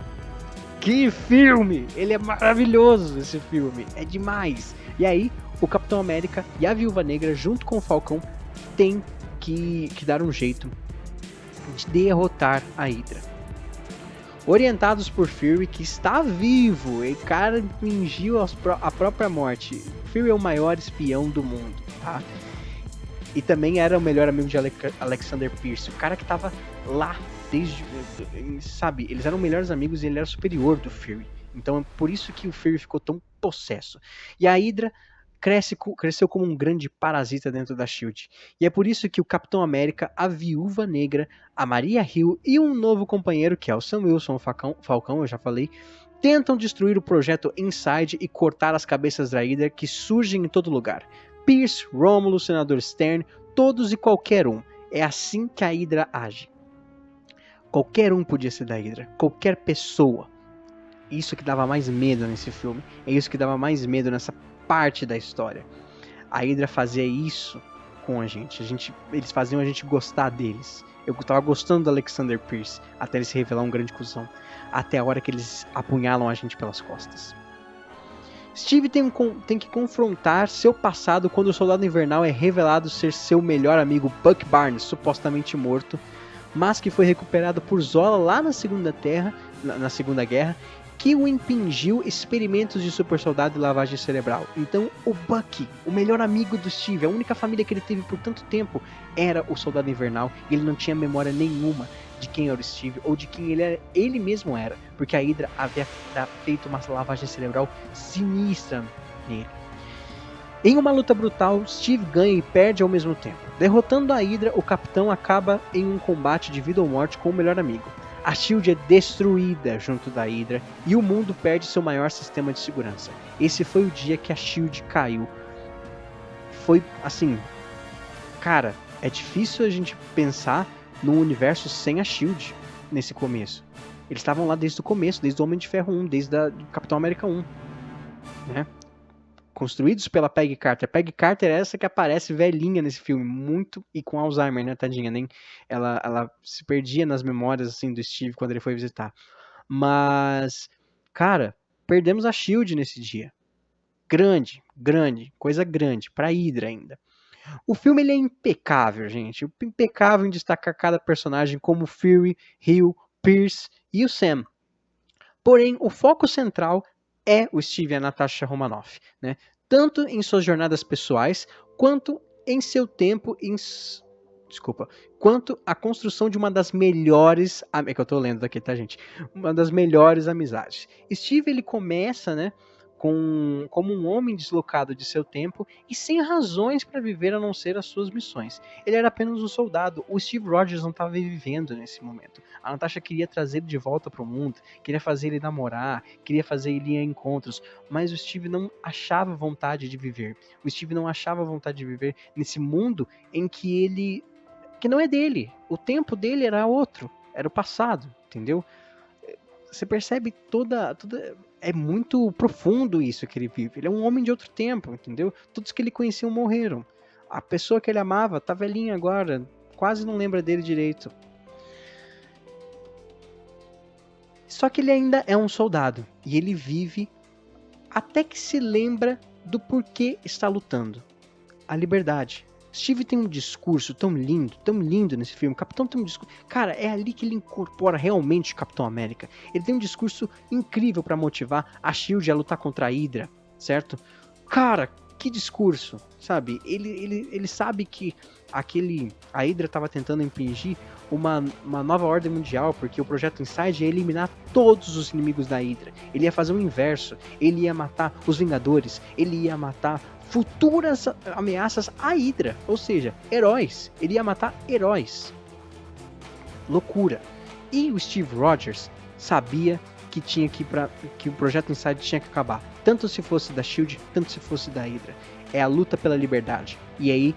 que filme! Ele é maravilhoso, esse filme. É demais. E aí, o Capitão América e a Viúva Negra, junto com o Falcão, tem que dar um jeito de derrotar a Hydra. orientados por Fury, que está vivo, e cara fingiu a própria morte. Fury é o maior espião do mundo, tá? E também era o melhor amigo de Alexander Pierce, o cara que tava lá desde, sabe, eles eram melhores amigos e ele era superior do Fury. Então é por isso que o Fury ficou tão possesso. E a Hydra cresceu como um grande parasita dentro da SHIELD. E é por isso que o Capitão América, a Viúva Negra, a Maria Hill e um novo companheiro, que é o Sam Wilson Falcão, eu já falei, tentam destruir o projeto Inside e cortar as cabeças da Hydra que surgem em todo lugar. Pierce, Romulus, Senador Stern, todos e qualquer um. É assim que a Hydra age. Qualquer um podia ser da Hydra, qualquer pessoa. Isso que dava mais medo nesse filme, é isso que dava mais medo nessa parte da história. A Hydra fazia isso com a gente. Eles faziam a gente gostar deles. Eu tava gostando do Alexander Pierce, até ele se revelar um grande cuzão. Até a hora que eles apunhalam a gente pelas costas. Steve tem que confrontar seu passado quando o Soldado Invernal é revelado ser seu melhor amigo Buck Barnes, supostamente morto, mas que foi recuperado por Zola lá na Segunda Guerra, que o impingiu experimentos de super soldado e lavagem cerebral. Então o Bucky, o melhor amigo do Steve, a única família que ele teve por tanto tempo, era o Soldado Invernal, e ele não tinha memória nenhuma de quem era o Steve ou de quem ele mesmo era, porque a Hydra havia feito uma lavagem cerebral sinistra nele. Em uma luta brutal, Steve ganha e perde ao mesmo tempo. Derrotando a Hydra, o Capitão acaba em um combate de vida ou morte com o melhor amigo. A SHIELD é destruída junto da Hydra e o mundo perde seu maior sistema de segurança. Esse foi o dia que a SHIELD caiu. Foi assim, cara, é difícil a gente pensar num universo sem a SHIELD nesse começo. Eles estavam lá desde o começo, desde o Homem de Ferro 1, desde o Capitão América 1, né? Construídos pela Peggy Carter. Peggy Carter é essa que aparece velhinha nesse filme, muito, e com Alzheimer, né, tadinha, nem ela se perdia nas memórias assim do Steve quando ele foi visitar. Mas, cara, perdemos a SHIELD nesse dia. Grande, coisa grande, pra Hydra ainda. O filme ele é impecável, gente, impecável em destacar cada personagem como Fury, Hill, Pierce e o Sam. Porém, o foco central é o Steve e a Natasha Romanoff, né? Tanto em suas jornadas pessoais, quanto em seu tempo quanto a construção de uma das melhores, é que eu tô lendo daqui, tá, gente? Uma das melhores amizades. Steve, ele começa, né, como um homem deslocado de seu tempo e sem razões para viver a não ser as suas missões. Ele era apenas um soldado. O Steve Rogers não estava vivendo nesse momento. A Natasha queria trazer ele de volta para o mundo, queria fazer ele namorar, queria fazer ele ir a encontros, mas o Steve não achava vontade de viver. O Steve não achava vontade de viver nesse mundo em que não é dele. O tempo dele era outro, era o passado, entendeu? Você percebe toda é muito profundo isso que ele vive. Ele é um homem de outro tempo, entendeu? Todos que ele conhecia morreram. A pessoa que ele amava tá velhinha agora, quase não lembra dele direito. Só que ele ainda é um soldado e ele vive até que se lembra do porquê está lutando. A liberdade. Steve tem um discurso tão lindo nesse filme. O Capitão tem um discurso... Cara, é ali que ele incorpora realmente o Capitão América. Ele tem um discurso incrível pra motivar a SHIELD a lutar contra a Hydra, certo? Cara, que discurso, sabe? Ele sabe que a Hydra estava tentando impingir uma nova ordem mundial, porque o projeto Inside ia eliminar todos os inimigos da Hydra. Ele ia fazer o inverso. Ele ia matar os Vingadores. Ele ia matar futuras ameaças à Hydra, ou seja, heróis. Ele ia matar heróis. Loucura. E o Steve Rogers sabia que o projeto Inside tinha que acabar, tanto se fosse da SHIELD, tanto se fosse da Hydra. É a luta pela liberdade. E aí,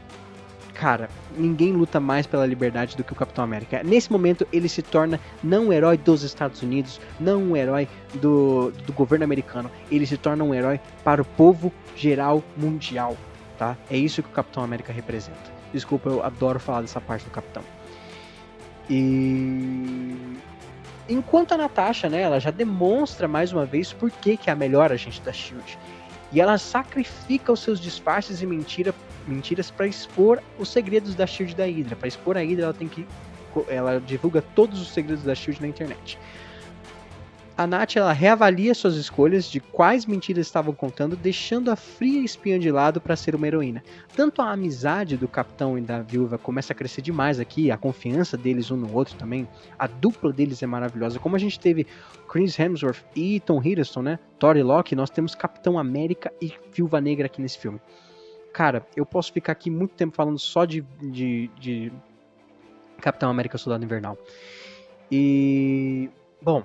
cara, ninguém luta mais pela liberdade do que o Capitão América. Nesse momento, ele se torna não um herói dos Estados Unidos, não um herói do governo americano. Ele se torna um herói para o povo geral mundial, tá? É isso que o Capitão América representa. Desculpa, eu adoro falar dessa parte do Capitão. E... enquanto a Natasha, né, ela já demonstra mais uma vez por que é a melhor agente da SHIELD. E ela sacrifica os seus disfarces e mentiras para expor os segredos da SHIELD e da Hydra. Para expor a Hydra, ela divulga todos os segredos da SHIELD na internet. A Nath, ela reavalia suas escolhas de quais mentiras estavam contando, deixando a fria espiã de lado para ser uma heroína. Tanto a amizade do capitão e da viúva começa a crescer demais aqui, a confiança deles um no outro também, a dupla deles é maravilhosa. Como a gente teve Chris Hemsworth e Tom Hiddleston, né? Thor e Loki, nós temos Capitão América e Viúva Negra aqui nesse filme. Cara, eu posso ficar aqui muito tempo falando só de Capitão América Soldado Invernal. E... bom...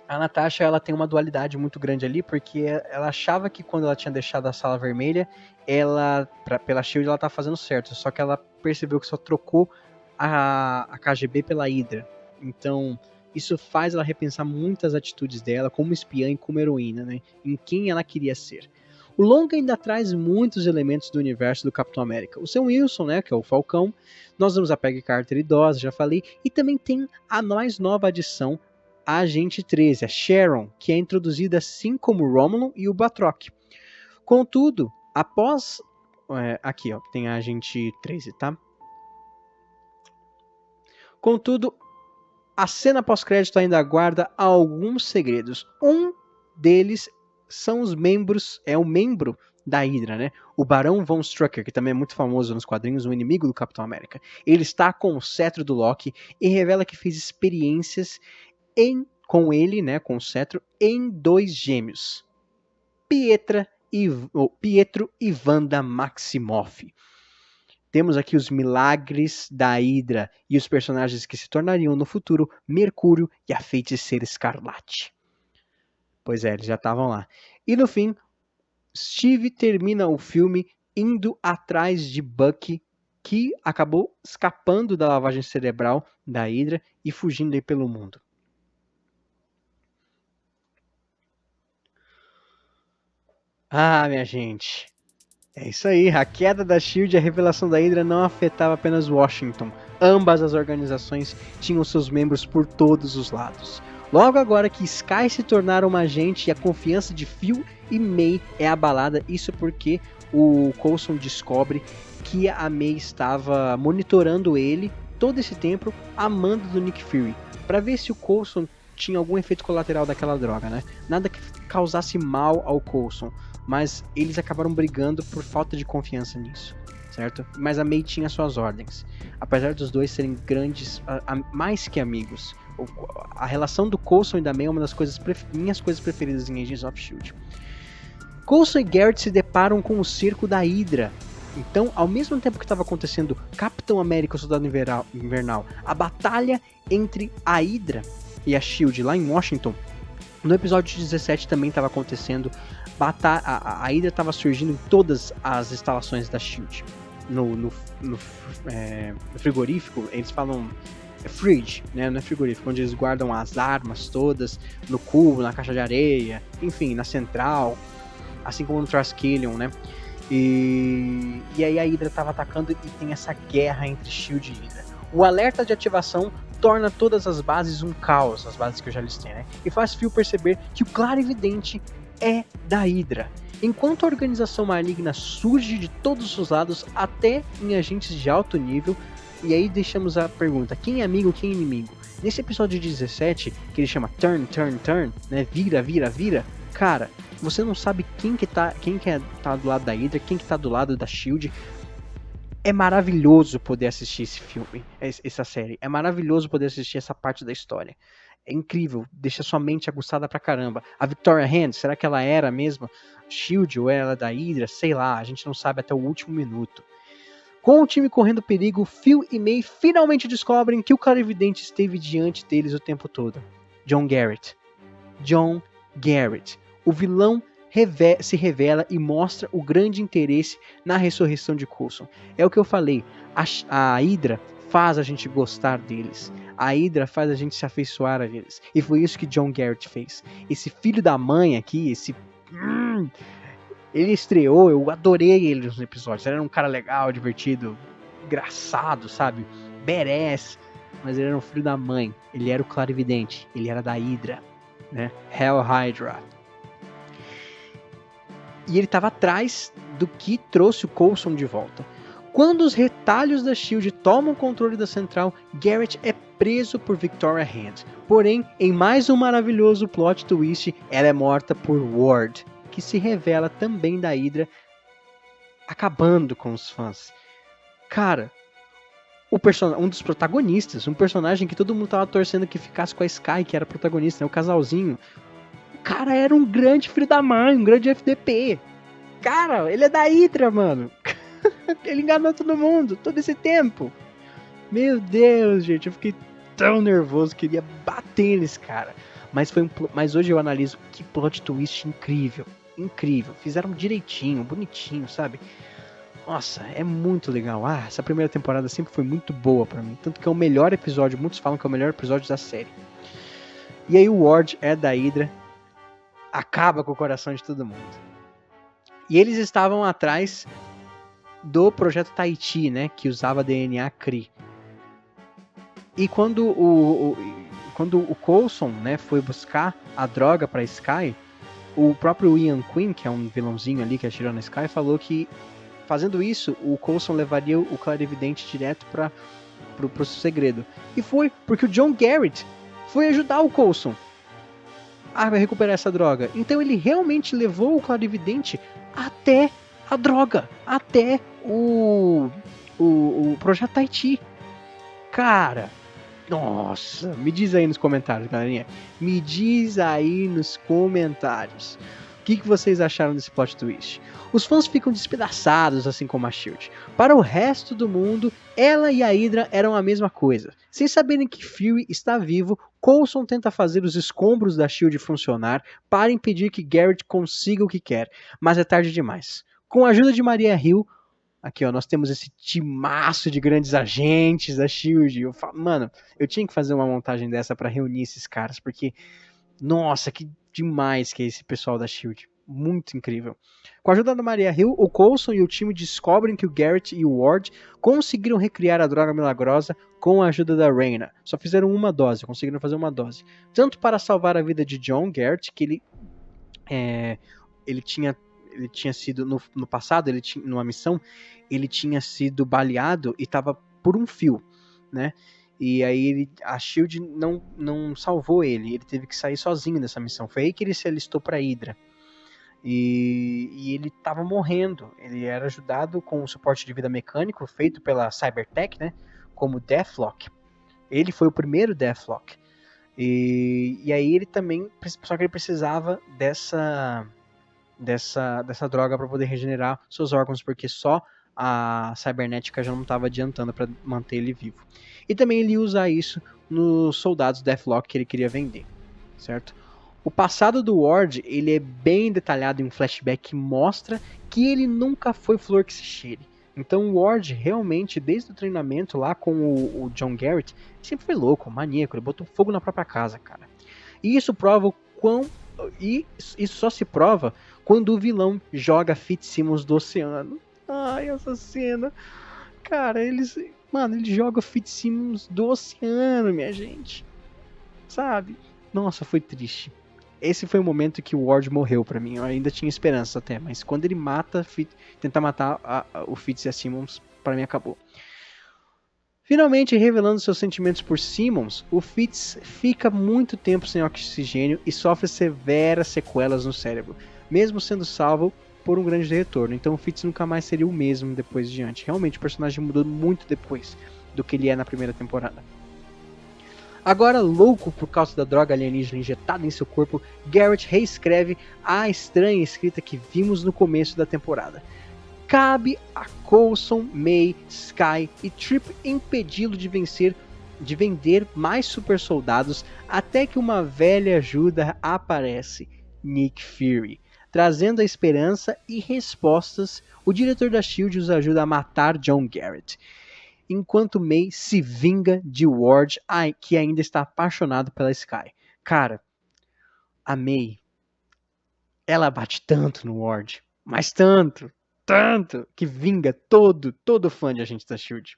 a Natasha, ela tem uma dualidade muito grande ali, porque ela achava que quando ela tinha deixado a Sala Vermelha, pela SHIELD, ela tá fazendo certo, só que ela percebeu que só trocou a KGB pela Hydra. Então, isso faz ela repensar muitas atitudes dela, como espiã e como heroína, né? Em quem ela queria ser. O longa ainda traz muitos elementos do universo do Capitão América. O Sam Wilson, né, que é o Falcão, nós vemos a Peggy Carter idosa, já falei, e também tem a mais nova adição, a Agente 13, a Sharon, que é introduzida assim como o Romulus e o Batroc. Contudo, após... aqui, ó, tem a Agente 13, tá? Contudo, a cena pós-crédito ainda guarda alguns segredos. Um deles são os membros... é o membro da Hydra, né? O Barão Von Strucker, que também é muito famoso nos quadrinhos, um inimigo do Capitão América. Ele está com o cetro do Loki e revela que fez experiências com ele, né, com o cetro, em 2 gêmeos, Pietro e Wanda Maximoff. Temos aqui os milagres da Hydra e os personagens que se tornariam no futuro Mercúrio e a Feiticeira Escarlate. Pois é, eles já estavam lá. E no fim, Steve termina o filme indo atrás de Bucky, que acabou escapando da lavagem cerebral da Hydra e fugindo aí pelo mundo. Ah, minha gente, é isso aí. A queda da SHIELD e a revelação da Hydra não afetava apenas Washington. Ambas as organizações tinham seus membros por todos os lados. Logo agora que Sky se tornaram uma agente e a confiança de Phil e May é abalada, isso porque o Coulson descobre que a May estava monitorando ele todo esse tempo, amando do Nick Fury, para ver se o Coulson tinha algum efeito colateral daquela droga, né? Nada que causasse mal ao Coulson, mas eles acabaram brigando por falta de confiança nisso, certo? Mas a May tinha suas ordens, apesar dos dois serem grandes, mais que amigos. A relação do Coulson e da May é uma das minhas coisas preferidas em Agents of S.H.I.E.L.D. Coulson e Garrett se deparam com o cerco da Hydra. Então, ao mesmo tempo que estava acontecendo Capitão América e o Soldado Invernal, a batalha entre a Hydra e a S.H.I.E.L.D. lá em Washington, no episódio 17 também estava acontecendo. A Hydra estava surgindo em todas as instalações da S.H.I.E.L.D. No frigorífico, eles falam fridge, né? Não é frigorífico, onde eles guardam as armas todas, no cubo, na caixa de areia, enfim, na central, assim como no Traskelion, né? E aí a Hydra estava atacando e tem essa guerra entre S.H.I.E.L.D. e Hydra. O alerta de ativação torna todas as bases um caos, as bases que eu já listei, né? E faz Phil perceber que o clarividente é da Hydra. Enquanto a organização maligna surge de todos os lados, até em agentes de alto nível, e aí deixamos a pergunta, quem é amigo, quem é inimigo? Nesse episódio 17, que ele chama Turn, Turn, Turn, né? Vira, vira, vira, cara, você não sabe quem que tá do lado da Hydra, quem que tá do lado da S.H.I.E.L.D. É maravilhoso poder assistir esse filme, essa série. É maravilhoso poder assistir essa parte da história. É incrível, deixa sua mente aguçada pra caramba. A Victoria Hand, será que ela era mesmo S.H.I.E.L.D. ou ela da Hydra? Sei lá, a gente não sabe até o último minuto. Com o time correndo perigo, Phil e May finalmente descobrem que o clarividente esteve diante deles o tempo todo. John Garrett. John Garrett. O vilão se revela e mostra o grande interesse na ressurreição de Coulson. É o que eu falei, a Hydra faz a gente gostar deles. A Hydra faz a gente se afeiçoar a eles. E foi isso que John Garrett fez. Esse filho da mãe aqui, ele estreou, eu adorei ele nos episódios. Ele era um cara legal, divertido, engraçado, sabe? Badass. Mas ele era um filho da mãe. Ele era o clarividente. Ele era da Hydra, né? Hell Hydra. E ele estava atrás do que trouxe o Coulson de volta. Quando os retalhos da S.H.I.E.L.D. tomam o controle da central, Garrett é preso por Victoria Hand. Porém, em mais um maravilhoso plot twist, ela é morta por Ward, que se revela também da Hydra, acabando com os fãs. Cara, um dos protagonistas, um personagem que todo mundo tava torcendo que ficasse com a Sky, que era protagonista, né, o casalzinho. O cara era um grande filho da mãe, um grande FDP. Cara, ele é da Hydra, mano. Ele enganou todo mundo, todo esse tempo. Meu Deus, gente, eu fiquei tão nervoso, queria bater nesse cara. Mas hoje eu analiso que plot twist incrível. Incrível. Fizeram direitinho, bonitinho, sabe? Nossa, é muito legal. Essa primeira temporada sempre foi muito boa pra mim. Tanto que é o melhor episódio, muitos falam que é o melhor episódio da série. E aí o Ward é da Hydra, acaba com o coração de todo mundo. E eles estavam atrás do projeto Tahiti, né, que usava DNA Kree. E quando o Coulson, né, foi buscar a droga pra Sky, o próprio Ian Quinn, que é um vilãozinho ali que atirou na Sky, falou que fazendo isso, o Coulson levaria o Clarividente direto pro segredo. E foi porque o John Garrett foi ajudar o Coulson a recuperar essa droga. Então ele realmente levou o Clarividente até a droga, até o Projeto Tahiti. Cara, nossa, me diz aí nos comentários, galerinha. Me diz aí nos comentários. O que vocês acharam desse plot twist? Os fãs ficam despedaçados, assim como a S.H.I.E.L.D. Para o resto do mundo, ela e a Hydra eram a mesma coisa. Sem saberem que Fury está vivo, Coulson tenta fazer os escombros da S.H.I.E.L.D. funcionar para impedir que Garrett consiga o que quer, mas é tarde demais. Com a ajuda de Maria Hill, aqui ó, nós temos esse timaço de grandes agentes da S.H.I.E.L.D. Mano, eu tinha que fazer uma montagem dessa para reunir esses caras, porque, nossa, que demais que é esse pessoal da S.H.I.E.L.D. Muito incrível. Com a ajuda da Maria Hill, o Coulson e o time descobrem que o Garrett e o Ward conseguiram recriar a droga milagrosa com a ajuda da Raina. Só fizeram uma dose, conseguiram fazer uma dose. Tanto para salvar a vida de John Garrett, que ele tinha sido, no passado, numa missão, ele tinha sido baleado e estava por um fio, né? E aí a S.H.I.E.L.D. não salvou ele teve que sair sozinho nessa missão. Foi aí que ele se alistou para a Hydra. E ele estava morrendo. Ele era ajudado com o suporte de vida mecânico feito pela Cybertech, né? Como Deathlock. Ele foi o primeiro Deathlock. E aí ele também, só que ele precisava dessa droga para poder regenerar seus órgãos, porque só a cibernética já não estava adiantando para manter ele vivo. E também ele usa isso nos soldados Deathlock que ele queria vender, certo? O passado do Ward, ele é bem detalhado em um flashback que mostra que ele nunca foi flor que se cheire. Então o Ward realmente, desde o treinamento lá com o John Garrett, sempre foi louco, maníaco, ele botou fogo na própria casa, cara. E isso prova o quão... E isso só se prova quando o vilão joga Fitzsimmons do oceano. Ai, essa cena. Cara, ele joga Fitzsimmons do oceano, minha gente. Sabe? Nossa, foi triste. Esse foi o momento que o Ward morreu pra mim. Eu ainda tinha esperança até, mas quando ele tenta matar o Fitzsimmons, pra mim acabou. Finalmente revelando seus sentimentos por Simmons, o Fitz fica muito tempo sem oxigênio e sofre severas sequelas no cérebro, mesmo sendo salvo por um grande retorno. Então o Fitz nunca mais seria o mesmo depois de diante. Realmente o personagem mudou muito depois do que ele é na primeira temporada. Agora, louco por causa da droga alienígena injetada em seu corpo, Garrett reescreve a estranha escrita que vimos no começo da temporada. Cabe a Coulson, May, Sky e Trip impedi-lo de vender mais super soldados até que uma velha ajuda aparece, Nick Fury. Trazendo a esperança e respostas, o diretor da S.H.I.E.L.D. os ajuda a matar John Garrett. Enquanto May se vinga de Ward, que ainda está apaixonado pela Sky. Cara, a May, ela bate tanto no Ward, mas tanto, que vinga todo fã de Agentes da S.H.I.E.L.D.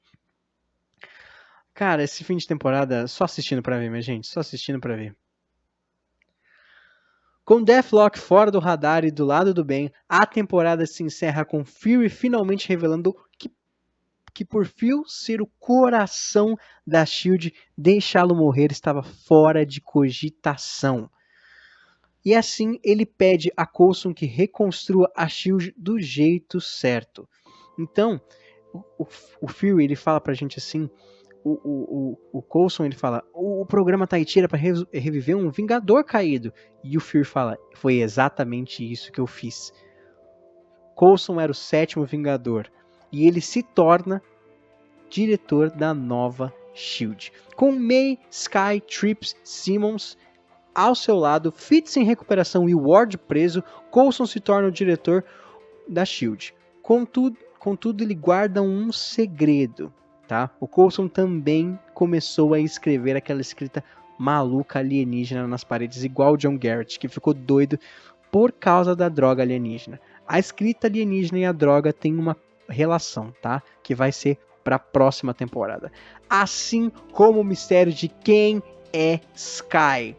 Cara, esse fim de temporada, só assistindo pra ver, minha gente, só assistindo pra ver. Com Deathlock fora do radar e do lado do bem, a temporada se encerra com Fury finalmente revelando que que por Phil ser o coração da SHIELD, deixá-lo morrer estava fora de cogitação. E assim ele pede a Coulson que reconstrua a SHIELD do jeito certo. Então, o Phil, ele fala pra gente assim, o Coulson, ele fala, o programa Tahiti era pra reviver um Vingador caído. E o Phil fala, foi exatamente isso que eu fiz. Coulson era o 7º Vingador. E ele se torna diretor da nova SHIELD. Com May, Skye, Trips, Simmons ao seu lado, Fitz em recuperação e Ward preso, Coulson se torna o diretor da SHIELD. Contudo, ele guarda um segredo, tá? O Coulson também começou a escrever aquela escrita maluca alienígena nas paredes, igual o John Garrett, que ficou doido por causa da droga alienígena. A escrita alienígena e a droga têm uma relação, tá? Que vai ser para a próxima temporada. Assim como o mistério de quem é Skye.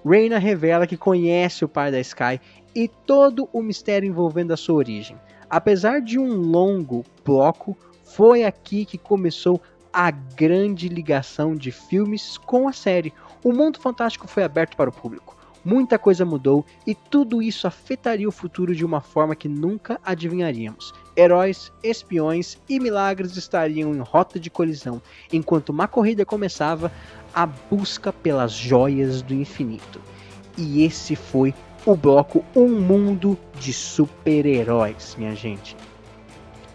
Reyna revela que conhece o pai da Skye e todo o mistério envolvendo a sua origem. Apesar de um longo bloco, foi aqui que começou a grande ligação de filmes com a série. O mundo fantástico foi aberto para o público. Muita coisa mudou e tudo isso afetaria o futuro de uma forma que nunca adivinharíamos. Heróis, espiões e milagres estariam em rota de colisão, enquanto uma corrida começava, a busca pelas joias do infinito. E esse foi o bloco Um Mundo de Super-Heróis, minha gente.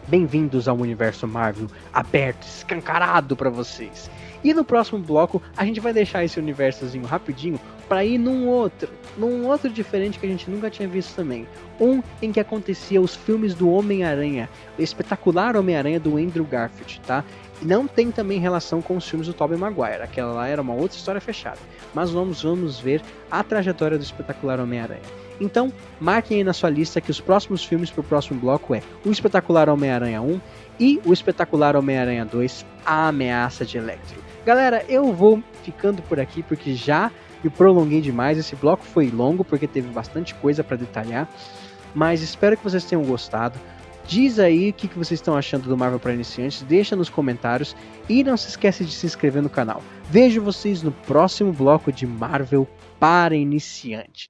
Bem-vindos ao universo Marvel, aberto, escancarado para vocês. E no próximo bloco, a gente vai deixar esse universozinho rapidinho para ir num outro diferente que a gente nunca tinha visto também. Um em que acontecia os filmes do Homem-Aranha, o espetacular Homem-Aranha do Andrew Garfield, tá? Não tem também relação com os filmes do Tobey Maguire, aquela lá era uma outra história fechada. Mas vamos ver a trajetória do espetacular Homem-Aranha. Então, marquem aí na sua lista que os próximos filmes para o próximo bloco é o Espetacular Homem-Aranha 1 e o Espetacular Homem-Aranha 2, A Ameaça de Electro. Galera, eu vou ficando por aqui porque já me prolonguei demais. Esse bloco foi longo porque teve bastante coisa para detalhar, mas espero que vocês tenham gostado. Diz aí o que vocês estão achando do Marvel para Iniciantes, deixa nos comentários e não se esquece de se inscrever no canal. Vejo vocês no próximo bloco de Marvel para Iniciantes.